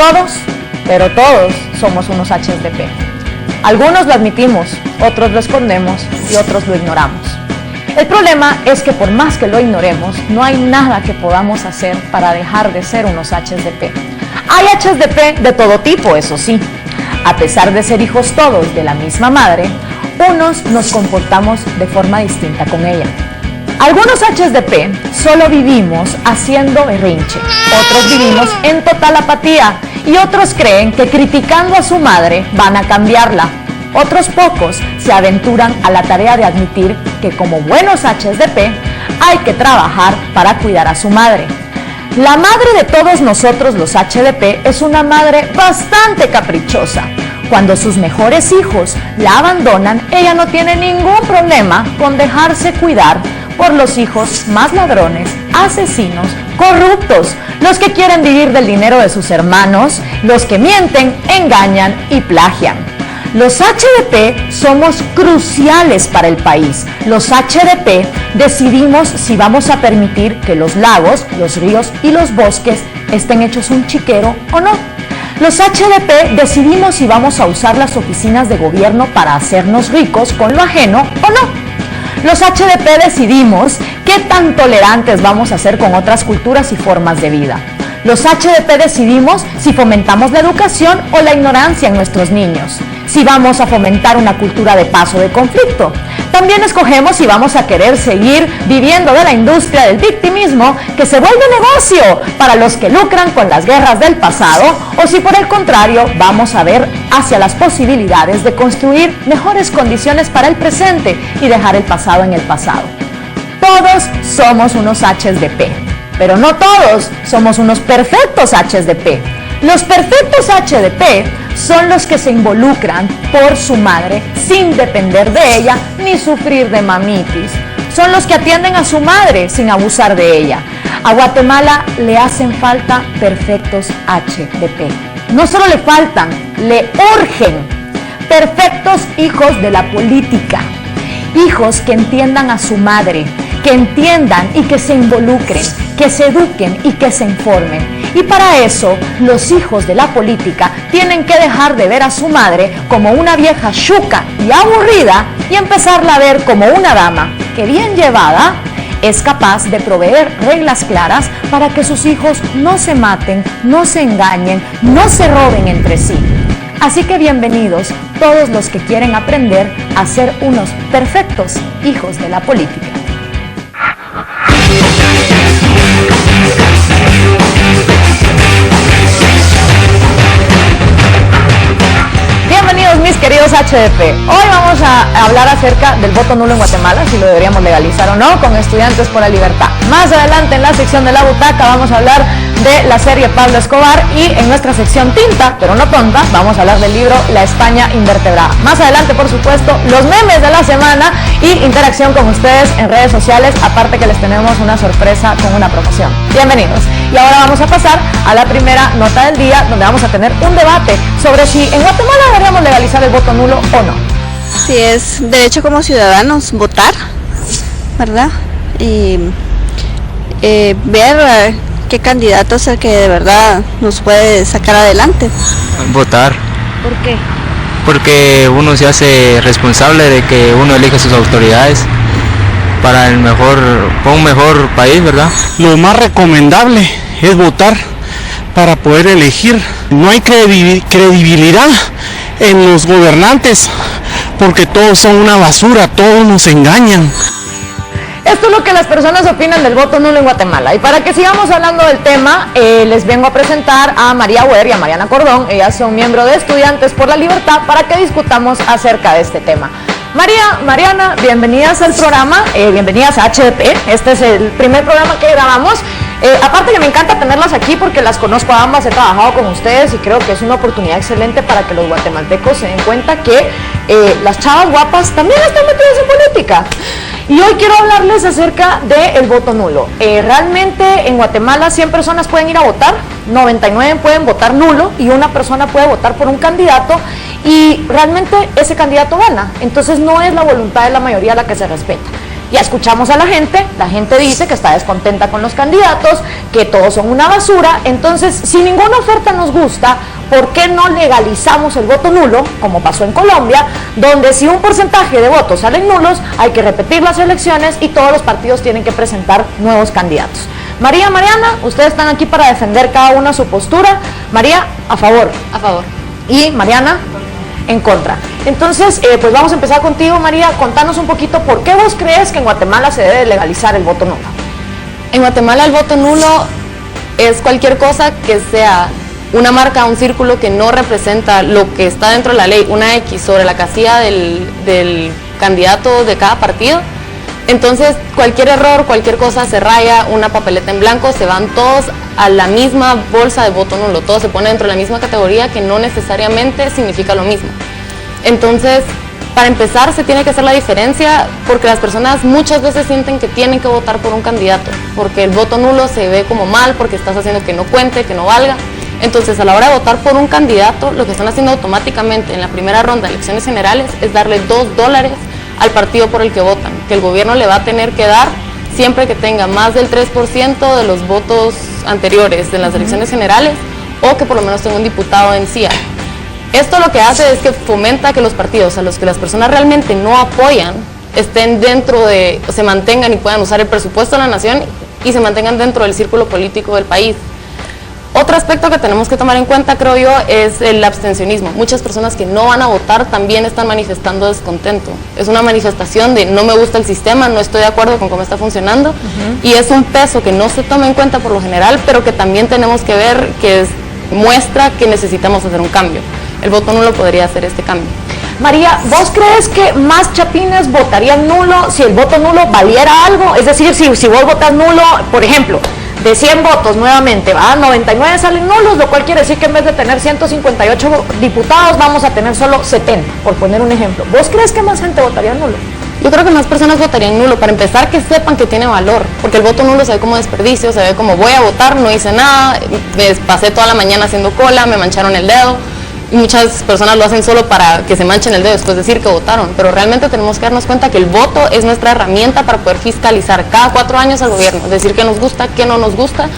Todos, pero todos somos unos HDP. Algunos lo admitimos, otros lo escondemos y otros lo ignoramos. El problema es que por más que lo ignoremos, no hay nada que podamos hacer para dejar de ser unos HDP. Hay HDP de todo tipo, eso sí. A pesar de ser hijos todos de la misma madre, unos nos comportamos de forma distinta con ella. Algunos HDP solo vivimos haciendo berrinche, otros vivimos en total apatía y otros creen que criticando a su madre van a cambiarla. Otros pocos se aventuran a la tarea de admitir que como buenos HDP hay que trabajar para cuidar a su madre. La madre de todos nosotros los HDP es una madre bastante caprichosa. Cuando sus mejores hijos la abandonan, ella no tiene ningún problema con dejarse cuidar por los hijos más ladrones, asesinos, corruptos, los que quieren vivir del dinero de sus hermanos, los que mienten, engañan y plagian. Los HDP somos cruciales para el país. Los HDP decidimos si vamos a permitir que los lagos, los ríos y los bosques estén hechos un chiquero o no. Los HDP decidimos si vamos a usar las oficinas de gobierno para hacernos ricos con lo ajeno o no. Los HDP decidimos qué tan tolerantes vamos a ser con otras culturas y formas de vida. Los HDP decidimos si fomentamos la educación o la ignorancia en nuestros niños, si vamos a fomentar una cultura de paz o de conflicto. También escogemos si vamos a querer seguir viviendo de la industria del victimismo que se vuelve negocio para los que lucran con las guerras del pasado, o si por el contrario vamos a ver hacia las posibilidades de construir mejores condiciones para el presente y dejar el pasado en el pasado. Todos somos unos HDP. Pero no todos somos unos perfectos HDP. Los perfectos HDP son los que se involucran por su madre sin depender de ella ni sufrir de mamitis. Son los que atienden a su madre sin abusar de ella. A Guatemala le hacen falta perfectos HDP. No solo le faltan, le urgen perfectos hijos de la política. Hijos que entiendan a su madre, que entiendan y que se involucren, que se eduquen y que se informen. Y para eso, los hijos de la política tienen que dejar de ver a su madre como una vieja chuca y aburrida y empezarla a ver como una dama que, bien llevada, es capaz de proveer reglas claras para que sus hijos no se maten, no se engañen, no se roben entre sí. Así que bienvenidos todos los que quieren aprender a ser unos perfectos hijos de la política. Bienvenidos mis queridos HDP. Hoy vamos a hablar acerca del voto nulo en Guatemala, si lo deberíamos legalizar o no, con Estudiantes por la Libertad. Más adelante en la sección de la butaca vamos a hablar de la serie Pablo Escobar y en nuestra sección tinta, pero no tonta, vamos a hablar del libro La España Invertebrada. Más adelante, por supuesto, los memes de la semana y interacción con ustedes en redes sociales, aparte que les tenemos una sorpresa con una promoción. Bienvenidos. Y ahora vamos a pasar a la primera nota del día, donde vamos a tener un debate sobre si en Guatemala deberíamos legalizar el voto nulo o no. Sí, es derecho como ciudadanos votar, ¿verdad? Y ver qué candidato es el que de verdad nos puede sacar adelante. Votar. ¿Por qué? Porque uno se hace responsable de que uno elige sus autoridades para un mejor país, ¿verdad? Lo más recomendable es votar para poder elegir. No hay credibilidad en los gobernantes porque todos son una basura, todos nos engañan. Esto es lo que las personas opinan del voto nulo en Guatemala. Y para que sigamos hablando del tema, les vengo a presentar a María Huer y a Mariana Cordón. Ellas son miembros de Estudiantes por la Libertad para que discutamos acerca de este tema. Mariana, bienvenidas al programa, bienvenidas a HDP. Este es el primer programa que grabamos. Aparte que me encanta tenerlas aquí porque las conozco a ambas, he trabajado con ustedes y creo que es una oportunidad excelente para que los guatemaltecos se den cuenta que las chavas guapas también están metidas en política. Y hoy quiero hablarles acerca del voto nulo. Realmente en Guatemala 100 personas pueden ir a votar, 99 pueden votar nulo y una persona puede votar por un candidato y realmente ese candidato gana. Entonces no es la voluntad de la mayoría la que se respeta. Ya escuchamos a la gente dice que está descontenta con los candidatos, que todos son una basura. Entonces, si ninguna oferta nos gusta, ¿por qué no legalizamos el voto nulo, como pasó en Colombia, donde si un porcentaje de votos salen nulos, hay que repetir las elecciones y todos los partidos tienen que presentar nuevos candidatos? María, Mariana, ustedes están aquí para defender cada una su postura. María, a favor. A favor. Y Mariana, en contra. Entonces, pues vamos a empezar contigo, María. Contanos un poquito por qué vos crees que en Guatemala se debe legalizar el voto nulo. En Guatemala el voto nulo es cualquier cosa que sea una marca, un círculo que no representa lo que está dentro de la ley, una X sobre la casilla del candidato de cada partido. Entonces, cualquier error, cualquier cosa se raya, una papeleta en blanco, se van todos a la misma bolsa de voto nulo, todo se pone dentro de la misma categoría que no necesariamente significa lo mismo. Entonces, para empezar, se tiene que hacer la diferencia porque las personas muchas veces sienten que tienen que votar por un candidato, porque el voto nulo se ve como mal, porque estás haciendo que no cuente, que no valga. Entonces, a la hora de votar por un candidato, lo que están haciendo automáticamente en la primera ronda de elecciones generales es darle $2 al partido por el que votan, que el gobierno le va a tener que dar siempre que tenga más del 3% de los votos anteriores de las elecciones generales o que por lo menos tenga un diputado en CIA. Esto lo que hace es que fomenta que los partidos a los que las personas realmente no apoyan estén dentro de, se mantengan y puedan usar el presupuesto de la nación y se mantengan dentro del círculo político del país. Otro aspecto que tenemos que tomar en cuenta, creo yo, es el abstencionismo. Muchas personas que no van a votar también están manifestando descontento. Es una manifestación de no me gusta el sistema, no estoy de acuerdo con cómo está funcionando, y es un peso que no se toma en cuenta por lo general, pero que también tenemos que ver que muestra que necesitamos hacer un cambio. El voto nulo podría hacer este cambio. María, ¿vos crees que más chapines votarían nulo si el voto nulo valiera algo? Es decir, si vos votas nulo, por ejemplo, de 100 votos nuevamente, 99 salen nulos, lo cual quiere decir que en vez de tener 158 diputados vamos a tener solo 70, por poner un ejemplo. ¿Vos crees que más gente votaría nulo? Yo creo que más personas votarían nulo, para empezar que sepan que tiene valor, porque el voto nulo se ve como desperdicio, se ve como voy a votar, no hice nada, me pasé toda la mañana haciendo cola, me mancharon el dedo, y muchas personas lo hacen solo para que se manchen el dedo, después decir que votaron, pero realmente tenemos que darnos cuenta que el voto es nuestra herramienta para poder fiscalizar cada 4 años al gobierno, decir qué nos gusta, qué no nos gusta,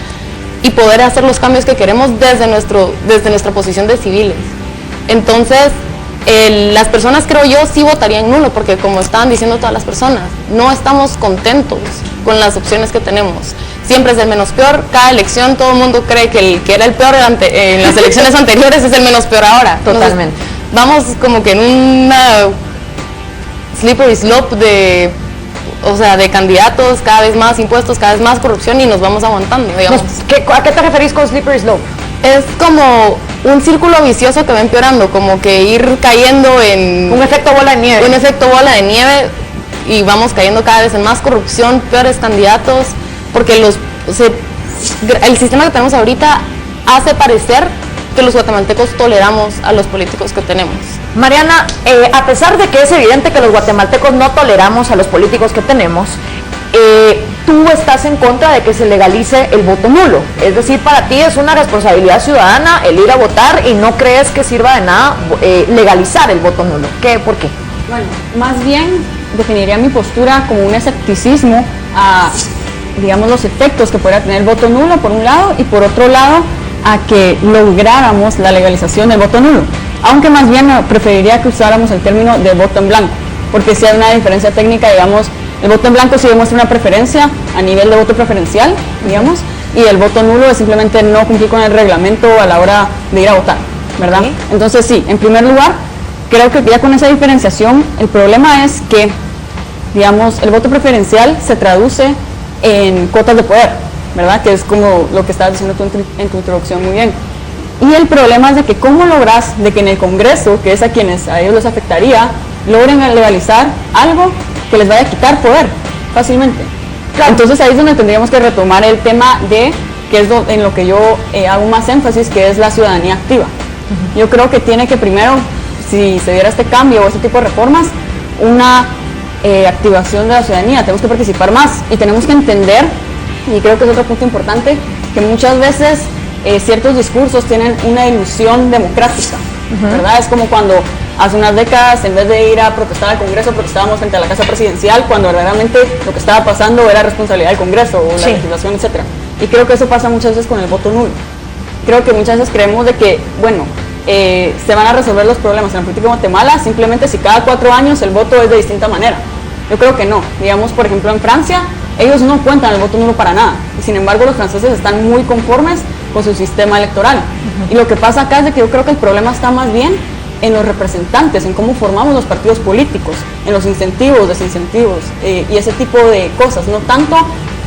y poder hacer los cambios que queremos desde nuestra posición de civiles. Entonces, las personas, creo yo, sí votarían nulo, porque como estaban diciendo todas las personas, no estamos contentos con las opciones que tenemos. Siempre es el menos peor, cada elección todo el mundo cree que el que era el peor en las elecciones anteriores es el menos peor ahora. Totalmente. Entonces, vamos como que en una slippery slope de candidatos, cada vez más impuestos, cada vez más corrupción, y nos vamos aguantando, digamos. ¿A qué te referís con slippery slope? Es como un círculo vicioso que va empeorando, como que ir cayendo en... Un efecto bola de nieve. Un efecto bola de nieve, y vamos cayendo cada vez en más corrupción, peores candidatos, porque el sistema que tenemos ahorita hace parecer que los guatemaltecos toleramos a los políticos que tenemos. Mariana, a pesar de que es evidente que los guatemaltecos no toleramos a los políticos que tenemos, tú estás en contra de que se legalice el voto nulo. Es decir, para ti es una responsabilidad ciudadana el ir a votar y no crees que sirva de nada legalizar el voto nulo. ¿Por qué? Bueno, más bien definiría mi postura como un escepticismo a, digamos, los efectos que pueda tener el voto nulo por un lado, y por otro lado a que lográramos la legalización del voto nulo, aunque más bien preferiría que usáramos el término de voto en blanco, porque si hay una diferencia técnica, digamos, el voto en blanco sí demuestra una preferencia a nivel de voto preferencial, digamos, y el voto nulo es simplemente no cumplir con el reglamento a la hora de ir a votar, ¿verdad? ¿Sí? Entonces sí, en primer lugar, creo que ya con esa diferenciación, el problema es que, digamos, el voto preferencial se traduce en cuotas de poder, ¿verdad? Que es como lo que estabas diciendo tú en tu introducción muy bien. Y el problema es de que cómo logras de que en el Congreso, que es a quienes a ellos les afectaría, logren legalizar algo que les vaya a quitar poder fácilmente. Claro. Entonces ahí es donde tendríamos que retomar el tema de, que es en lo que yo hago más énfasis, que es la ciudadanía activa. Yo creo que tiene que primero, si se diera este cambio o este tipo de reformas, una activación de la ciudadanía, tenemos que participar más y tenemos que entender, y creo que es otro punto importante, que muchas veces ciertos discursos tienen una ilusión democrática, ¿verdad? Es como cuando Hace unas décadas, en vez de ir a protestar al Congreso, protestábamos frente a la Casa Presidencial cuando verdaderamente lo que estaba pasando era responsabilidad del Congreso o la legislación, etc. Y creo que eso pasa muchas veces con el voto nulo. Creo que muchas veces creemos de que, bueno, se van a resolver los problemas en la política de Guatemala simplemente si cada 4 años el voto es de distinta manera. Yo creo que no. Digamos, por ejemplo, en Francia, ellos no cuentan el voto nulo para nada. Y sin embargo, los franceses están muy conformes con su sistema electoral. Y lo que pasa acá es de que yo creo que el problema está más bien en los representantes, en cómo formamos los partidos políticos, en los incentivos, desincentivos y ese tipo de cosas, no tanto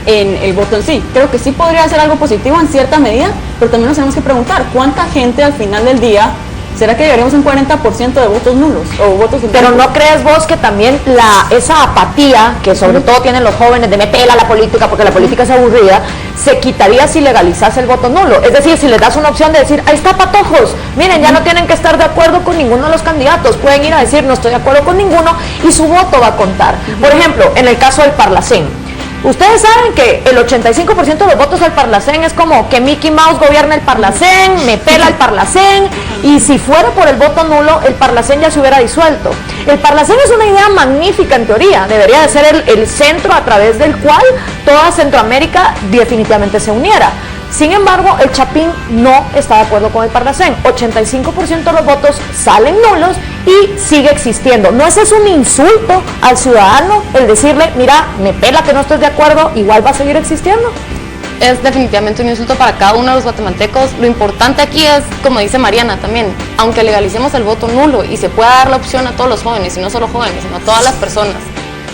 en el voto en sí. Creo que sí podría ser algo positivo en cierta medida, pero también nos tenemos que preguntar ¿cuánta gente al final del día será que llegaríamos a un 40% de votos nulos o votos en Pero blanco? ¿no crees vos que también esa apatía que sobre todo tienen los jóvenes de me pela la política porque la política es aburrida, se quitaría si legalizase el voto nulo? Es decir, si les das una opción de decir, ahí está patojos, miren, ya no tienen que estar de acuerdo con ninguno de los candidatos, pueden ir a decir no estoy de acuerdo con ninguno y su voto va a contar. Por ejemplo, en el caso del Parlacén, ustedes saben que el 85% de los votos al Parlacén es como que Mickey Mouse gobierna el Parlacén, me pela el Parlacén, y si fuera por el voto nulo, el Parlacén ya se hubiera disuelto. El Parlacén es una idea magnífica en teoría, debería de ser el centro a través del cual toda Centroamérica definitivamente se uniera. Sin embargo, el Chapín no está de acuerdo con el Parlacén. 85% de los votos salen nulos y sigue existiendo. ¿No es eso un insulto al ciudadano el decirle, mira, me pela que no estés de acuerdo, igual va a seguir existiendo? Es definitivamente un insulto para cada uno de los guatemaltecos. Lo importante aquí es, como dice Mariana también, aunque legalicemos el voto nulo y se pueda dar la opción a todos los jóvenes, y no solo jóvenes, sino a todas las personas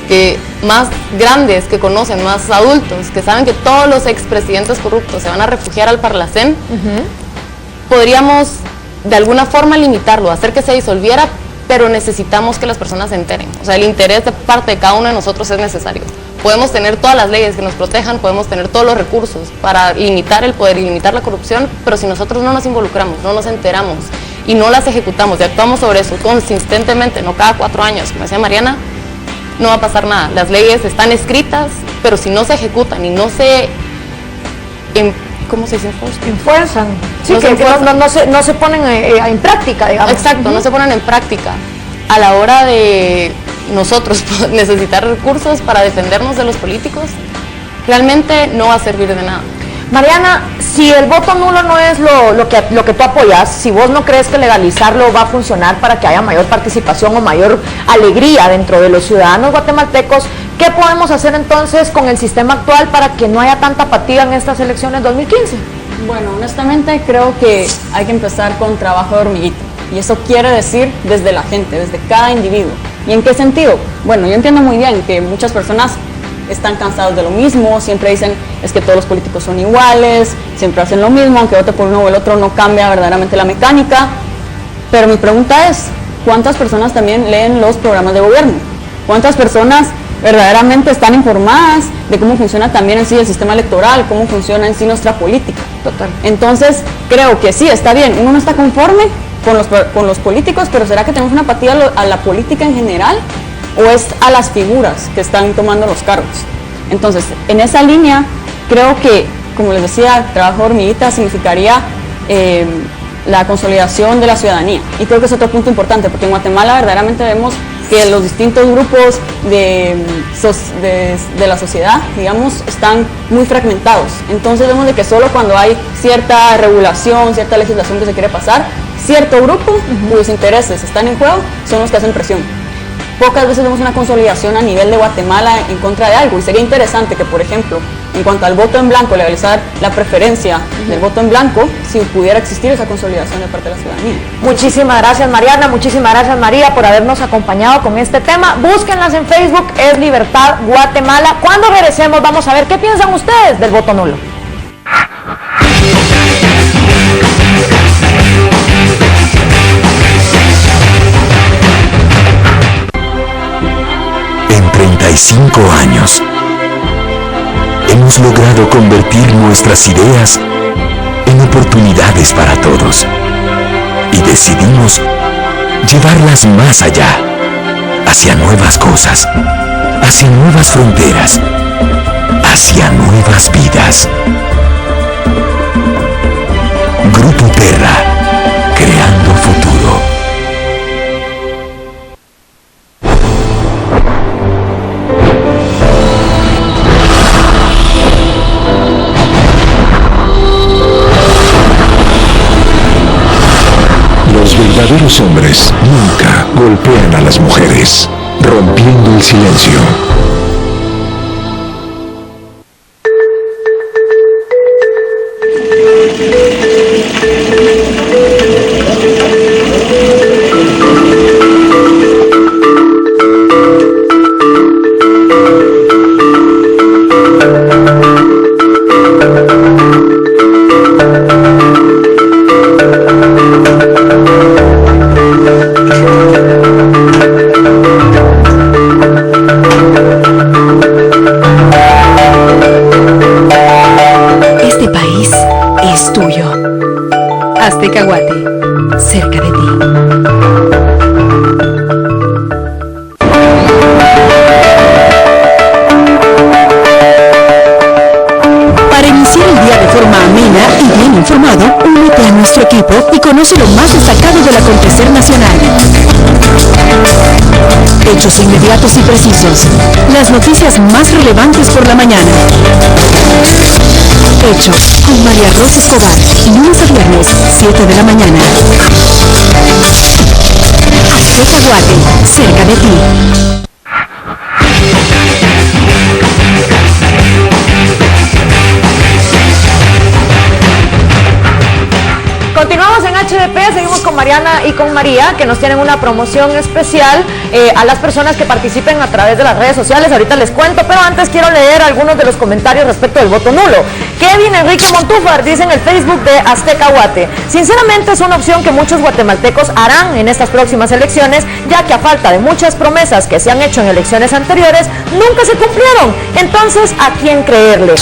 que más grandes, que conocen, más adultos, que saben que todos los expresidentes corruptos se van a refugiar al Parlacén, podríamos de alguna forma limitarlo, hacer que se disolviera, pero necesitamos que las personas se enteren. O sea, el interés de parte de cada uno de nosotros es necesario. Podemos tener todas las leyes que nos protejan, podemos tener todos los recursos para limitar el poder y limitar la corrupción, pero si nosotros no nos involucramos, no nos enteramos y no las ejecutamos y actuamos sobre eso consistentemente, no cada 4 años, como decía Mariana, no va a pasar nada. Las leyes están escritas, pero si no se ejecutan y no se... ¿Cómo se dice? Enfuerzan. Sí, no se ponen en práctica, digamos. Exacto, no se ponen en práctica. A la hora de nosotros necesitar recursos para defendernos de los políticos, realmente no va a servir de nada. Mariana, si el voto nulo no es lo que tú apoyas, si vos no crees que legalizarlo va a funcionar para que haya mayor participación o mayor alegría dentro de los ciudadanos guatemaltecos, ¿qué podemos hacer entonces con el sistema actual para que no haya tanta apatía en estas elecciones 2015? Bueno, honestamente creo que hay que empezar con trabajo de hormiguita. Y eso quiere decir desde la gente, desde cada individuo. ¿Y en qué sentido? Bueno, yo entiendo muy bien que muchas personas están cansados de lo mismo, siempre dicen es que todos los políticos son iguales, siempre hacen lo mismo, aunque vote por uno o el otro no cambia verdaderamente la mecánica. Pero mi pregunta es, ¿cuántas personas también leen los programas de gobierno? ¿Cuántas personas verdaderamente están informadas de cómo funciona también en sí el sistema electoral, cómo funciona en sí nuestra política? Total. Entonces, creo que sí, está bien, uno no está conforme con los políticos, pero ¿será que tenemos una apatía a la política en general? ¿O es a las figuras que están tomando los cargos? Entonces, en esa línea, creo que, como les decía, trabajo de hormiguita significaría la consolidación de la ciudadanía. Y creo que es otro punto importante, porque en Guatemala verdaderamente vemos que los distintos grupos de la sociedad, digamos, están muy fragmentados. Entonces vemos de que solo cuando hay cierta regulación, cierta legislación que se quiere pasar, cierto grupo cuyos intereses están en juego son los que hacen presión. Pocas veces vemos una consolidación a nivel de Guatemala en contra de algo, y sería interesante que, por ejemplo, en cuanto al voto en blanco, legalizar la preferencia del voto en blanco, si pudiera existir esa consolidación de parte de la ciudadanía. Muchísimas gracias, Mariana, muchísimas gracias, María, por habernos acompañado con este tema. Búsquenlas en Facebook, es Libertad Guatemala. Cuando regresemos vamos a ver qué piensan ustedes del voto nulo. En 35 años, hemos logrado convertir nuestras ideas en oportunidades para todos y decidimos llevarlas más allá, hacia nuevas cosas, hacia nuevas fronteras, hacia nuevas vidas. Grupo Terra, creando futuro. verdaderos hombres nunca golpean a las mujeres, rompiendo el silencio. Aztecahuate, cerca de ti. Para iniciar el día de forma amena y bien informado, únete a nuestro equipo y conoce lo más destacado del acontecer nacional. Hechos inmediatos y precisos. Las noticias más relevantes por la mañana. Hechos con María Rosa Escobar, lunes a viernes, 7 de la mañana. Aztecahuate, cerca de ti. Continuamos en HDP, seguimos con Mariana y con María, que nos tienen una promoción especial a las personas que participen a través de las redes sociales. Ahorita les cuento, pero antes quiero leer algunos de los comentarios respecto del voto nulo. Kevin Enrique Montúfar dice en el Facebook de Aztecahuate: sinceramente es una opción que muchos guatemaltecos harán en estas próximas elecciones, ya que a falta de muchas promesas que se han hecho en elecciones anteriores, nunca se cumplieron. Entonces, ¿a quién creerle?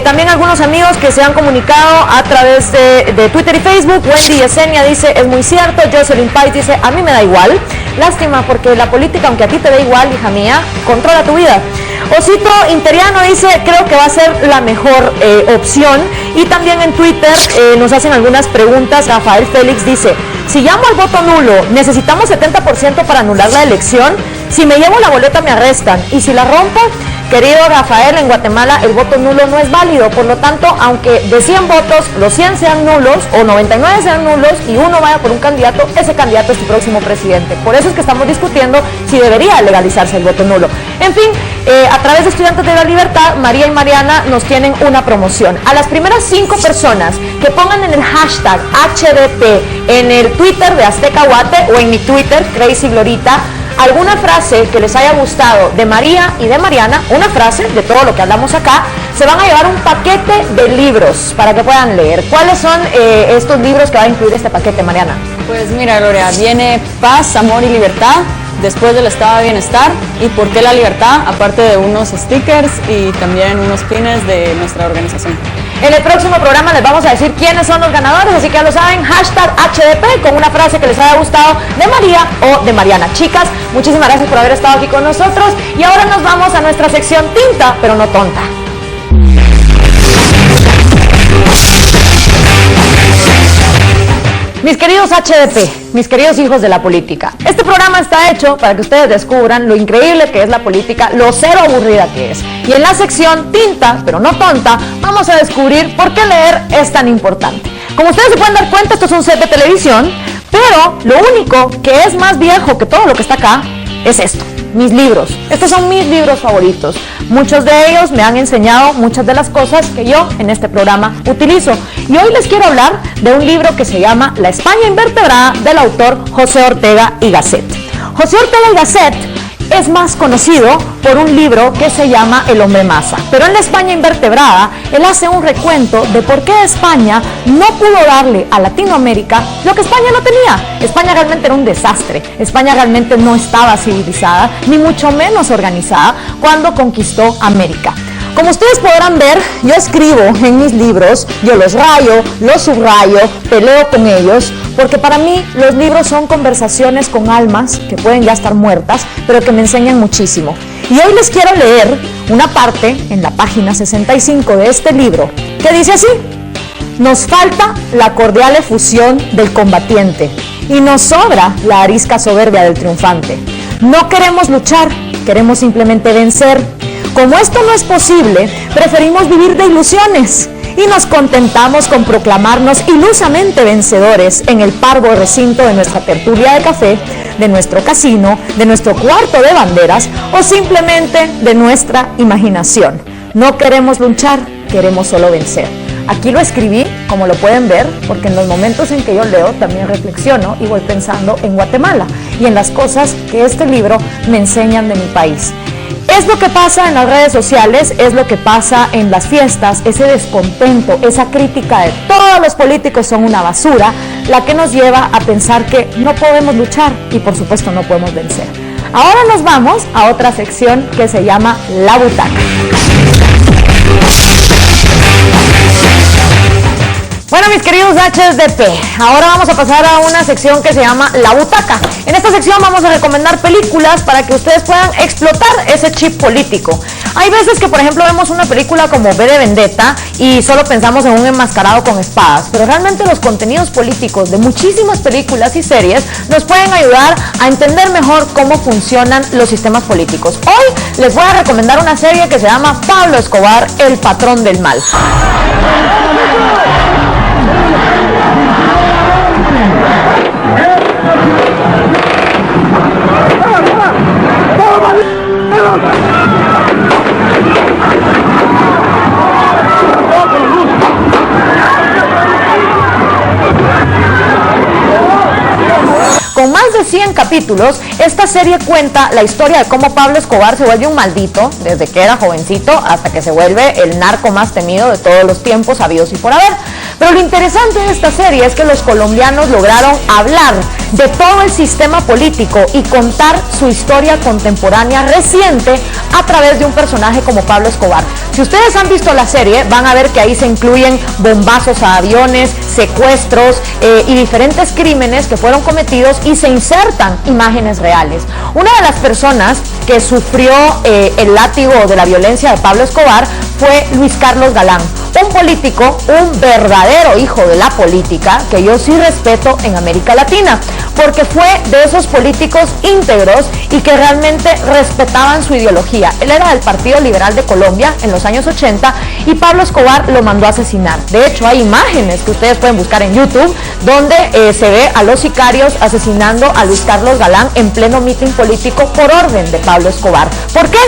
También algunos amigos que se han comunicado a través de Twitter y Facebook. Wendy Yesenia dice: es muy cierto. Jocelyn Pais dice: a mí me da igual. Lástima, porque la política, aunque a ti te da igual, hija mía, controla tu vida. Osito Interiano dice: creo que va a ser la mejor opción. Y también en Twitter nos hacen algunas preguntas. Rafael Félix dice: si llamo al voto nulo, necesitamos 70% para anular la elección. Si me llevo la boleta me arrestan, y si la rompo, querido Rafael, en Guatemala el voto nulo no es válido. Por lo tanto, aunque de 100 votos los 100 sean nulos o 99 sean nulos y uno vaya por un candidato, ese candidato es tu próximo presidente. Por eso es que estamos discutiendo si debería legalizarse el voto nulo. En fin, a través de Estudiantes de la Libertad, María y Mariana nos tienen una promoción. A las primeras 5 personas que pongan en el hashtag HDP en el Twitter de Aztecahuate o en mi Twitter, Crazy Glorita, alguna frase que les haya gustado de María y de Mariana, una frase de todo lo que hablamos acá, se van a llevar un paquete de libros para que puedan leer. ¿Cuáles son estos libros que va a incluir este paquete, Mariana? Pues mira, Gloria, viene Paz, Amor y Libertad, después del Estado de Bienestar, y ¿por qué la libertad? Aparte de unos stickers y también unos pines de nuestra organización. En el próximo programa les vamos a decir quiénes son los ganadores, así que ya lo saben, hashtag HDP con una frase que les haya gustado de María o de Mariana. Chicas, muchísimas gracias por haber estado aquí con nosotros y ahora nos vamos a nuestra sección Tinta, pero no tonta. Mis queridos HDP, mis queridos hijos de la política, este programa está hecho para que ustedes descubran lo increíble que es la política, lo cero aburrida que es. Y en la sección Tinta, pero no tonta, vamos a descubrir por qué leer es tan importante. Como ustedes se pueden dar cuenta, esto es un set de televisión, pero lo único que es más viejo que todo lo que está acá es esto. Mis libros. Estos son mis libros favoritos. Muchos de ellos me han enseñado muchas de las cosas que yo en este programa utilizo. Y hoy les quiero hablar de un libro que se llama La España Invertebrada, del autor José Ortega y Gasset. José Ortega y Gasset es más conocido por un libro que se llama El Hombre Maza. Pero en La España Invertebrada, él hace un recuento de por qué España no pudo darle a Latinoamérica lo que España no tenía. España realmente era un desastre. España realmente no estaba civilizada, ni mucho menos organizada, cuando conquistó América. Como ustedes podrán ver, yo escribo en mis libros, yo los rayo, los subrayo, peleo con ellos, porque para mí los libros son conversaciones con almas que pueden ya estar muertas, pero que me enseñan muchísimo. Y hoy les quiero leer una parte en la página 65 de este libro, que dice así: nos falta la cordial efusión del combatiente y nos sobra la arisca soberbia del triunfante. No queremos luchar, queremos simplemente vencer. Como esto no es posible, preferimos vivir de ilusiones y nos contentamos con proclamarnos ilusamente vencedores en el parvo recinto de nuestra tertulia de café, de nuestro casino, de nuestro cuarto de banderas o simplemente de nuestra imaginación. No queremos luchar, queremos solo vencer. Aquí lo escribí, como lo pueden ver, porque en los momentos en que yo leo también reflexiono y voy pensando en Guatemala y en las cosas que este libro me enseñan de mi país. Es lo que pasa en las redes sociales, es lo que pasa en las fiestas, ese descontento, esa crítica de todos los políticos son una basura, la que nos lleva a pensar que no podemos luchar y por supuesto no podemos vencer. Ahora nos vamos a otra sección que se llama La Butaca. Bueno, mis queridos HDP, ahora vamos a pasar a una sección que se llama La Butaca. En esta sección vamos a recomendar películas para que ustedes puedan explotar ese chip político. Hay veces que, por ejemplo, vemos una película como V de Vendetta y solo pensamos en un enmascarado con espadas, pero realmente los contenidos políticos de muchísimas películas y series nos pueden ayudar a entender mejor cómo funcionan los sistemas políticos. Hoy les voy a recomendar una serie que se llama Pablo Escobar, el patrón del mal. Con más de 100 capítulos, esta serie cuenta la historia de cómo Pablo Escobar se vuelve un maldito desde que era jovencito hasta que se vuelve el narco más temido de todos los tiempos habidos y por haber. Pero lo interesante de esta serie es que los colombianos lograron hablar de todo el sistema político y contar su historia contemporánea reciente a través de un personaje como Pablo Escobar. Si ustedes han visto la serie, van a ver que ahí se incluyen bombazos a aviones, secuestros y diferentes crímenes que fueron cometidos y se insertan imágenes reales. Una de las personas que sufrió el látigo de la violencia de Pablo Escobar fue Luis Carlos Galán, un político, un verdadero hijo de la política que yo sí respeto en América Latina, porque fue de esos políticos íntegros y que realmente respetaban su ideología. Él era del Partido Liberal de Colombia en los años 80 y Pablo Escobar lo mandó a asesinar. De hecho, hay imágenes que ustedes pueden buscar en YouTube donde se ve a los sicarios asesinando a Luis Carlos Galán en pleno mitin político por orden de Pablo Escobar. ¿Por qué?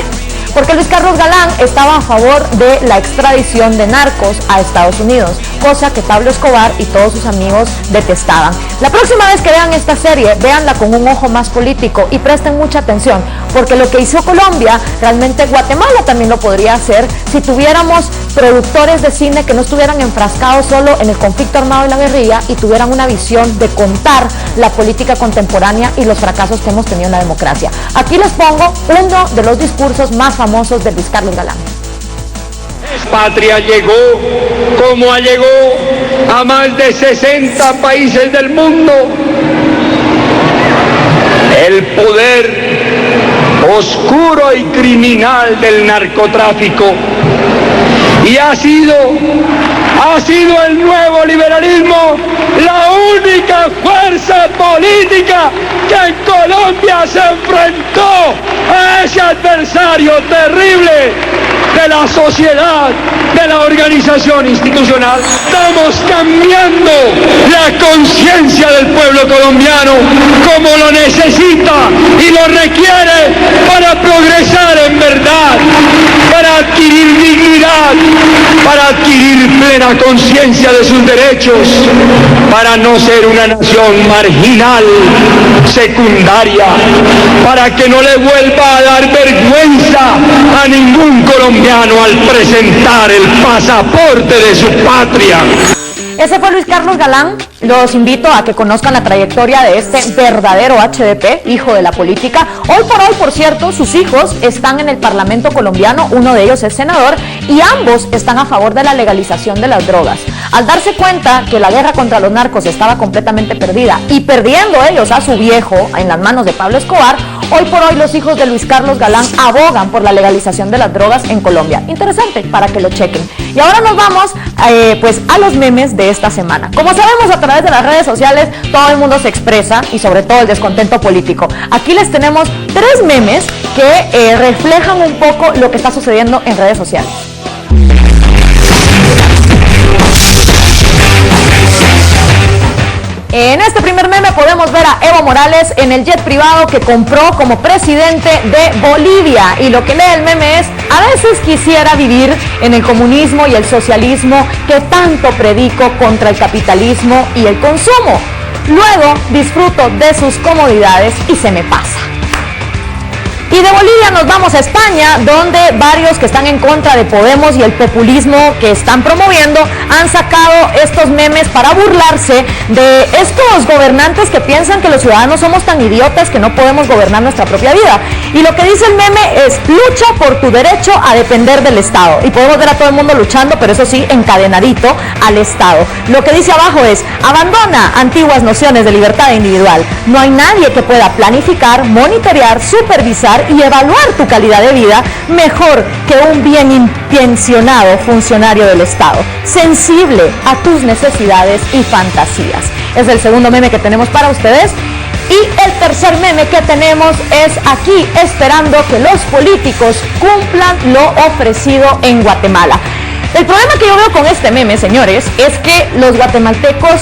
Porque Luis Carlos Galán estaba a favor de la extradición de narcos a Estados Unidos, cosa que Pablo Escobar y todos sus amigos detestaban. La próxima vez que vean esta serie, véanla con un ojo más político y presten mucha atención, porque lo que hizo Colombia, realmente Guatemala también lo podría hacer si tuviéramos productores de cine que no estuvieran enfrascados solo en el conflicto armado y la guerrilla y tuvieran una visión de contar la política contemporánea y los fracasos que hemos tenido en la democracia. Aquí les pongo uno de los discursos más famosos de Luis Carlos Galán. Patria llegó como llegó a más de 60 países del mundo. El poder oscuro y criminal del narcotráfico y ha sido el nuevo liberalismo la única fuerza política que en Colombia se enfrentó a ese adversario terrible de la sociedad, de la organización institucional. Estamos cambiando la conciencia del pueblo colombiano como lo necesita y lo requiere para progresar en verdad, para adquirir dignidad, para adquirir plena conciencia de sus derechos, para no ser una nación marginal, secundaria, para que no le vuelva a dar vergüenza a ningún colombiano al presentar el pasaporte de su patria. Ese fue Luis Carlos Galán. Los invito a que conozcan la trayectoria de este verdadero HDP, hijo de la política. Hoy por hoy, por cierto, sus hijos están en el Parlamento colombiano, uno de ellos es senador, y ambos están a favor de la legalización de las drogas. Al darse cuenta que la guerra contra los narcos estaba completamente perdida y perdiendo ellos a su viejo en las manos de Pablo Escobar, hoy por hoy los hijos de Luis Carlos Galán abogan por la legalización de las drogas en Colombia. Interesante, para que lo chequen. Y ahora nos vamos pues a los memes de esta semana. Como sabemos, a través de las redes sociales todo el mundo se expresa y sobre todo el descontento político. Aquí les tenemos 3 memes que reflejan un poco lo que está sucediendo en redes sociales. Evo Morales en el jet privado que compró como presidente de Bolivia. Y lo que lee el meme es: a veces quisiera vivir en el comunismo y el socialismo que tanto predico contra el capitalismo y el consumo. Luego disfruto de sus comodidades y se me pasa. Y de Bolivia nos vamos a España, donde varios que están en contra de Podemos y el populismo que están promoviendo han sacado estos memes para burlarse de estos gobernantes que piensan que los ciudadanos somos tan idiotas que no podemos gobernar nuestra propia vida. Y lo que dice el meme es: lucha por tu derecho a depender del Estado. Y podemos ver a todo el mundo luchando, pero eso sí, encadenadito al Estado. Lo que dice abajo es: abandona antiguas nociones de libertad individual. No hay nadie que pueda planificar, monitorear, supervisar y evaluar tu calidad de vida mejor que un bien intencionado funcionario del Estado, sensible a tus necesidades y fantasías. Es el segundo meme que tenemos para ustedes. Y el tercer meme que tenemos es aquí esperando que los políticos cumplan lo ofrecido en Guatemala. El problema que yo veo con este meme, señores, es que los guatemaltecos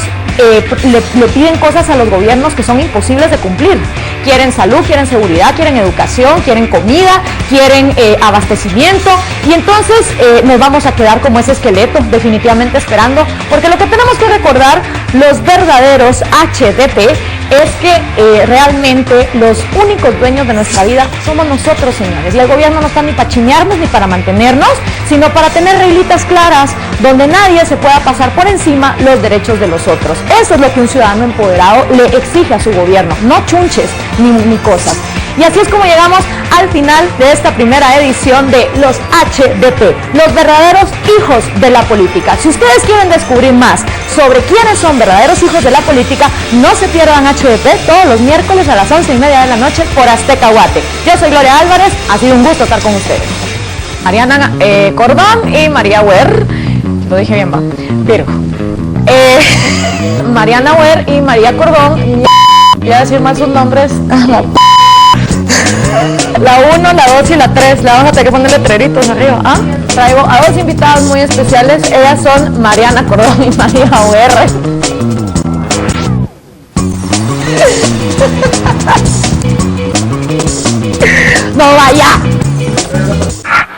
le piden cosas a los gobiernos que son imposibles de cumplir. Quieren salud, quieren seguridad, quieren educación, quieren comida, quieren abastecimiento, y entonces nos vamos a quedar como ese esqueleto, definitivamente esperando, porque lo que tenemos que recordar, los verdaderos HDP, es que realmente los únicos dueños de nuestra vida somos nosotros, señores, y el gobierno no está ni para chiñarnos ni para mantenernos, sino para tener reglitas claras donde nadie se pueda pasar por encima los derechos de los otros. Eso es lo que un ciudadano empoderado le exige a su gobierno, no chunches ni cosas. Y así es como llegamos al final de esta primera edición de los HDP, los verdaderos hijos de la política. Si ustedes quieren descubrir más sobre quiénes son verdaderos hijos de la política, no se pierdan HDP todos los miércoles a las 11:30 de la noche por Azteca Guate. Yo soy Gloria Álvarez, ha sido un gusto estar con ustedes. Mariana Cordón y María Huer, lo dije bien, va, Virgo. Mariana Huer y María Cordón, voy a decir mal sus nombres, la 1, la 2 y la 3, le vamos a tener que poner letreritos arriba. Traigo a dos invitadas muy especiales, ellas son Mariana Cordón y María Huer. No vaya.